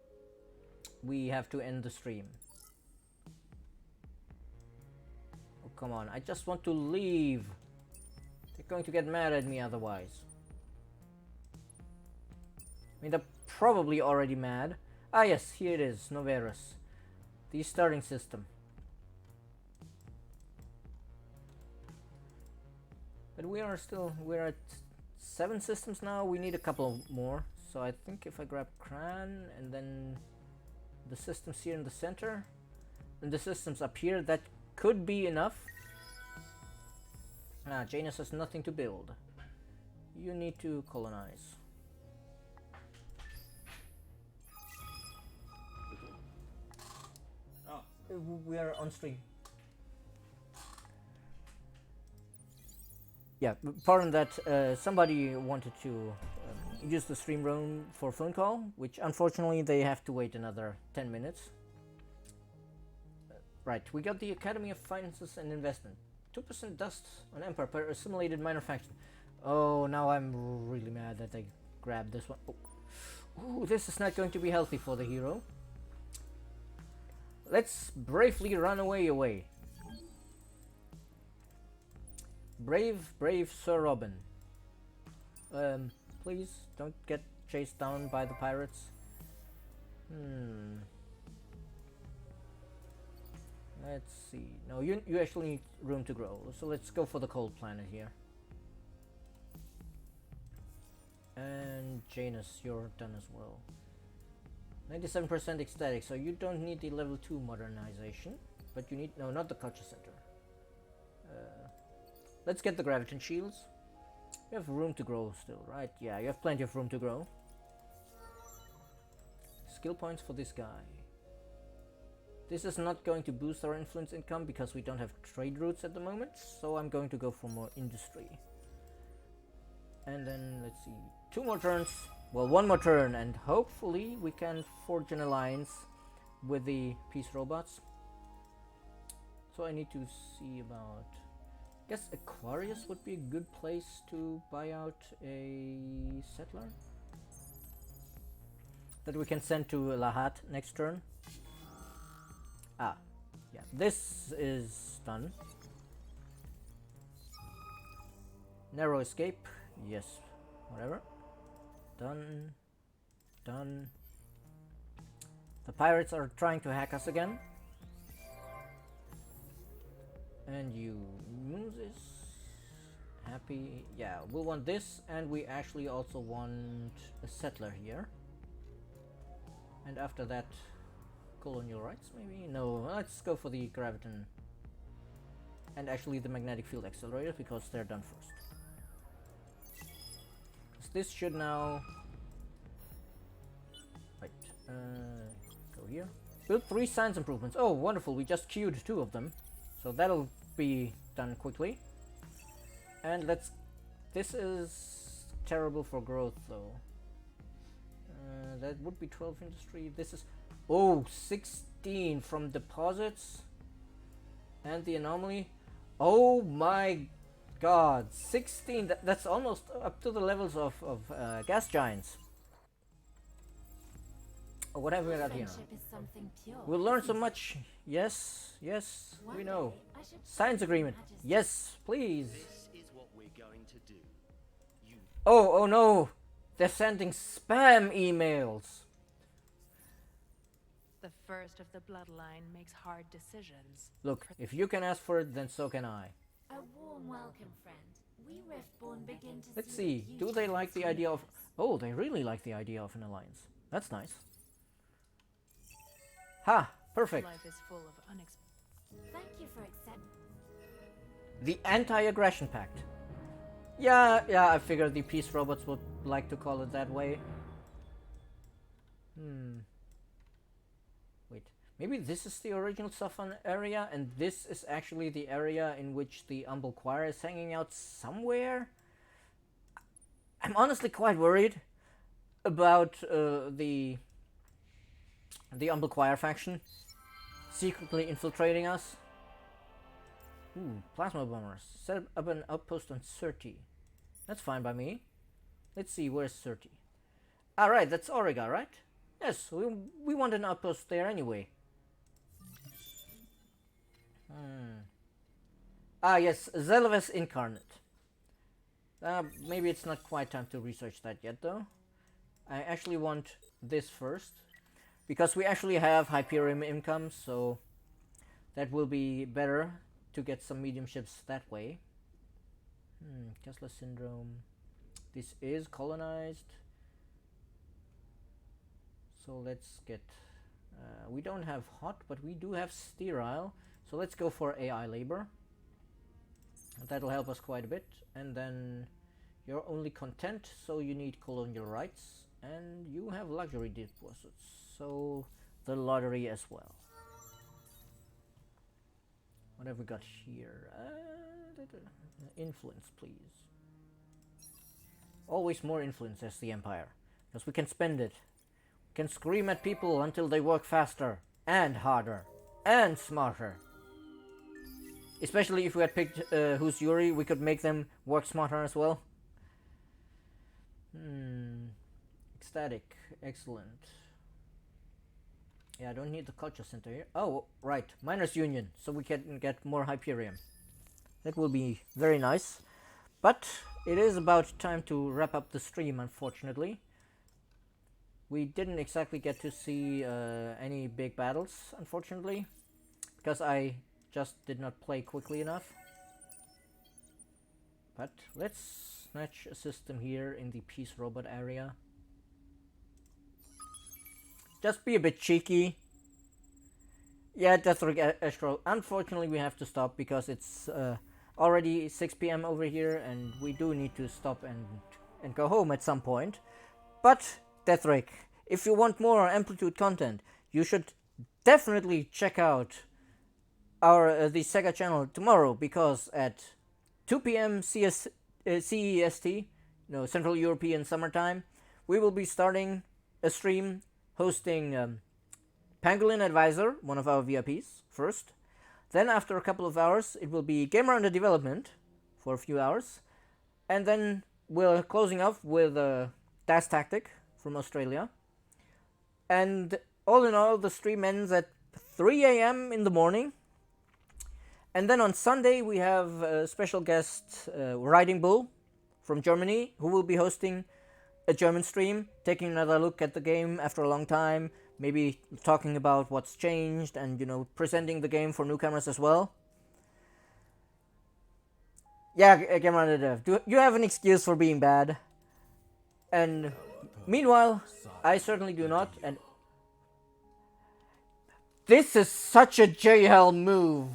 we have to end the stream. Oh, come on, I just want to leave. They're going to get mad at me otherwise. I mean, they're probably already mad. Ah yes, here it is, Noverus. The starting system. But we're at 7 systems now. We need a couple more. So I think if I grab Kran and then the systems here in the center and the systems up here, that could be enough. Ah, Janus has nothing to build. You need to colonize. We are on stream. Yeah, pardon that. Somebody wanted to use the stream room for phone call, which unfortunately they have to wait another 10 minutes. Right, we got the Academy of Finances and Investment. 2% dust on Empire per assimilated minor faction. Oh, now I'm really mad that I grabbed this one. Oh. Ooh, this is not going to be healthy for the hero. Let's bravely run away. Brave Sir Robin. Please don't get chased down by the pirates. Let's see. No, you actually need room to grow. So let's go for the cold planet here. And Janus, you're done as well. 97% ecstatic, so you don't need the level 2 modernization, but you need, no, not the culture center. Let's get the graviton shields. You have room to grow still, right? Yeah, you have plenty of room to grow. Skill points for this guy. This is not going to boost our influence income because we don't have trade routes at the moment, so I'm going to go for more industry. And then, let's see, 2 more turns. Well, 1 more turn, and hopefully we can forge an alliance with the peace robots. So I need to see about... I guess Aquarius would be a good place to buy out a settler that we can send to Lahat next turn. Ah, yeah, this is done. Narrow escape. Yes. Whatever. Done. Done. The pirates are trying to hack us again. And you use this. Happy. Yeah, we'll want this, and we actually also want a settler here. And after that, colonial rights maybe? No, let's go for the graviton. And actually the magnetic field accelerators, because they're done first. This should now... Right, go here. Build 3 science improvements. Oh, wonderful, we just queued 2 of them. So that'll be done quickly. And let's... This is terrible for growth though. That would be 12 industry. This is... Oh, 16 from deposits. And the anomaly. Oh my god, 16. That's almost up to the levels of gas giants. Oh, what have we got here? Friendship is something pure. We'll learn so much. Yes, yes, One we know. day I should Science serve agreement. Your Majesty. Yes, please. This is what we're going to do. You Oh, oh no. They're sending spam emails. The first of the bloodline makes hard decisions. Look, if you can ask for it, then so can I. A warm welcome, friend. We Riftborn begin to Let's see see. the Do beauty they like the between idea of... us. Oh, they really like the idea of an alliance. That's nice. Ha! Perfect. Life is full of unexpected. Thank you for accepting. The Anti-Aggression Pact. Yeah, I figured the peace robots would like to call it that way. Wait, maybe this is the original Saffron area, and this is actually the area in which the Humble Choir is hanging out somewhere? I'm honestly quite worried about the Humble Choir faction secretly infiltrating us. Ooh, plasma bombers. Set up an outpost on Surti. That's fine by me. Let's see, where's Surti? Alright, that's Auriga, right? Yes, we want an outpost there anyway. Ah, yes, Zelves Incarnate. Maybe it's not quite time to research that yet, though. I actually want this first. Because we actually have Hyperium income, so that will be better to get some medium ships that way. Tesla Syndrome. This is colonized. So let's get... we don't have hot, but we do have sterile. So let's go for AI labor. That'll help us quite a bit. And then you're only content, so you need colonial rights. And you have luxury deposits, so the lottery as well. What have we got here? Influence, please. Always more influence as the Empire, because we can spend it. We can scream at people until they work faster, and harder, and smarter. Especially if we had picked Who's Yuri, we could make them work smarter as well. Ecstatic, excellent. Yeah, I don't need the culture center here. Oh, right, Miners Union, so we can get more Hyperium. That will be very nice. But it is about time to wrap up the stream, unfortunately. We didn't exactly get to see any big battles, unfortunately, because I just did not play quickly enough. But let's snatch a system here in the Peace Robot area. Just be a bit cheeky. Yeah, Deathrick Astro. Unfortunately, we have to stop because it's already 6 p.m. over here, and we do need to stop and go home at some point. But Deathrick, if you want more Amplitude content, you should definitely check out our the Sega channel tomorrow, because at 2 p.m. CEST, no, Central European Summertime, we will be starting a stream hosting Pangolin Advisor, one of our VIPs, first. Then after a couple of hours, it will be Gamer Under Development for a few hours. And then we're closing off with Das Tactic from Australia. And all in all, the stream ends at 3 a.m. in the morning. And then on Sunday, we have a special guest, Riding Bull, from Germany, who will be hosting a German stream, taking another look at the game after a long time, maybe talking about what's changed and, presenting the game for newcomers as well. Yeah, Gameradev, do you have an excuse for being bad? And meanwhile, I certainly do not, and this is such a J-Hell move,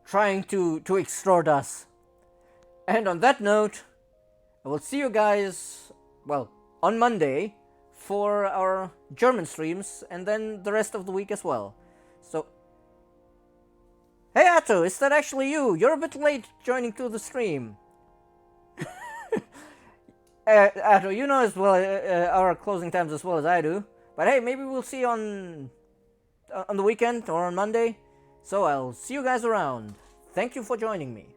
trying to extort us. And on that note, I will see you guys, well, on Monday for our German streams, and then the rest of the week as well. So, hey Atto, is that actually you? You're a bit late joining to the stream. Atto, you know as well our closing times as well as I do. But hey, maybe we'll see you on the weekend or on Monday. So I'll see you guys around. Thank you for joining me.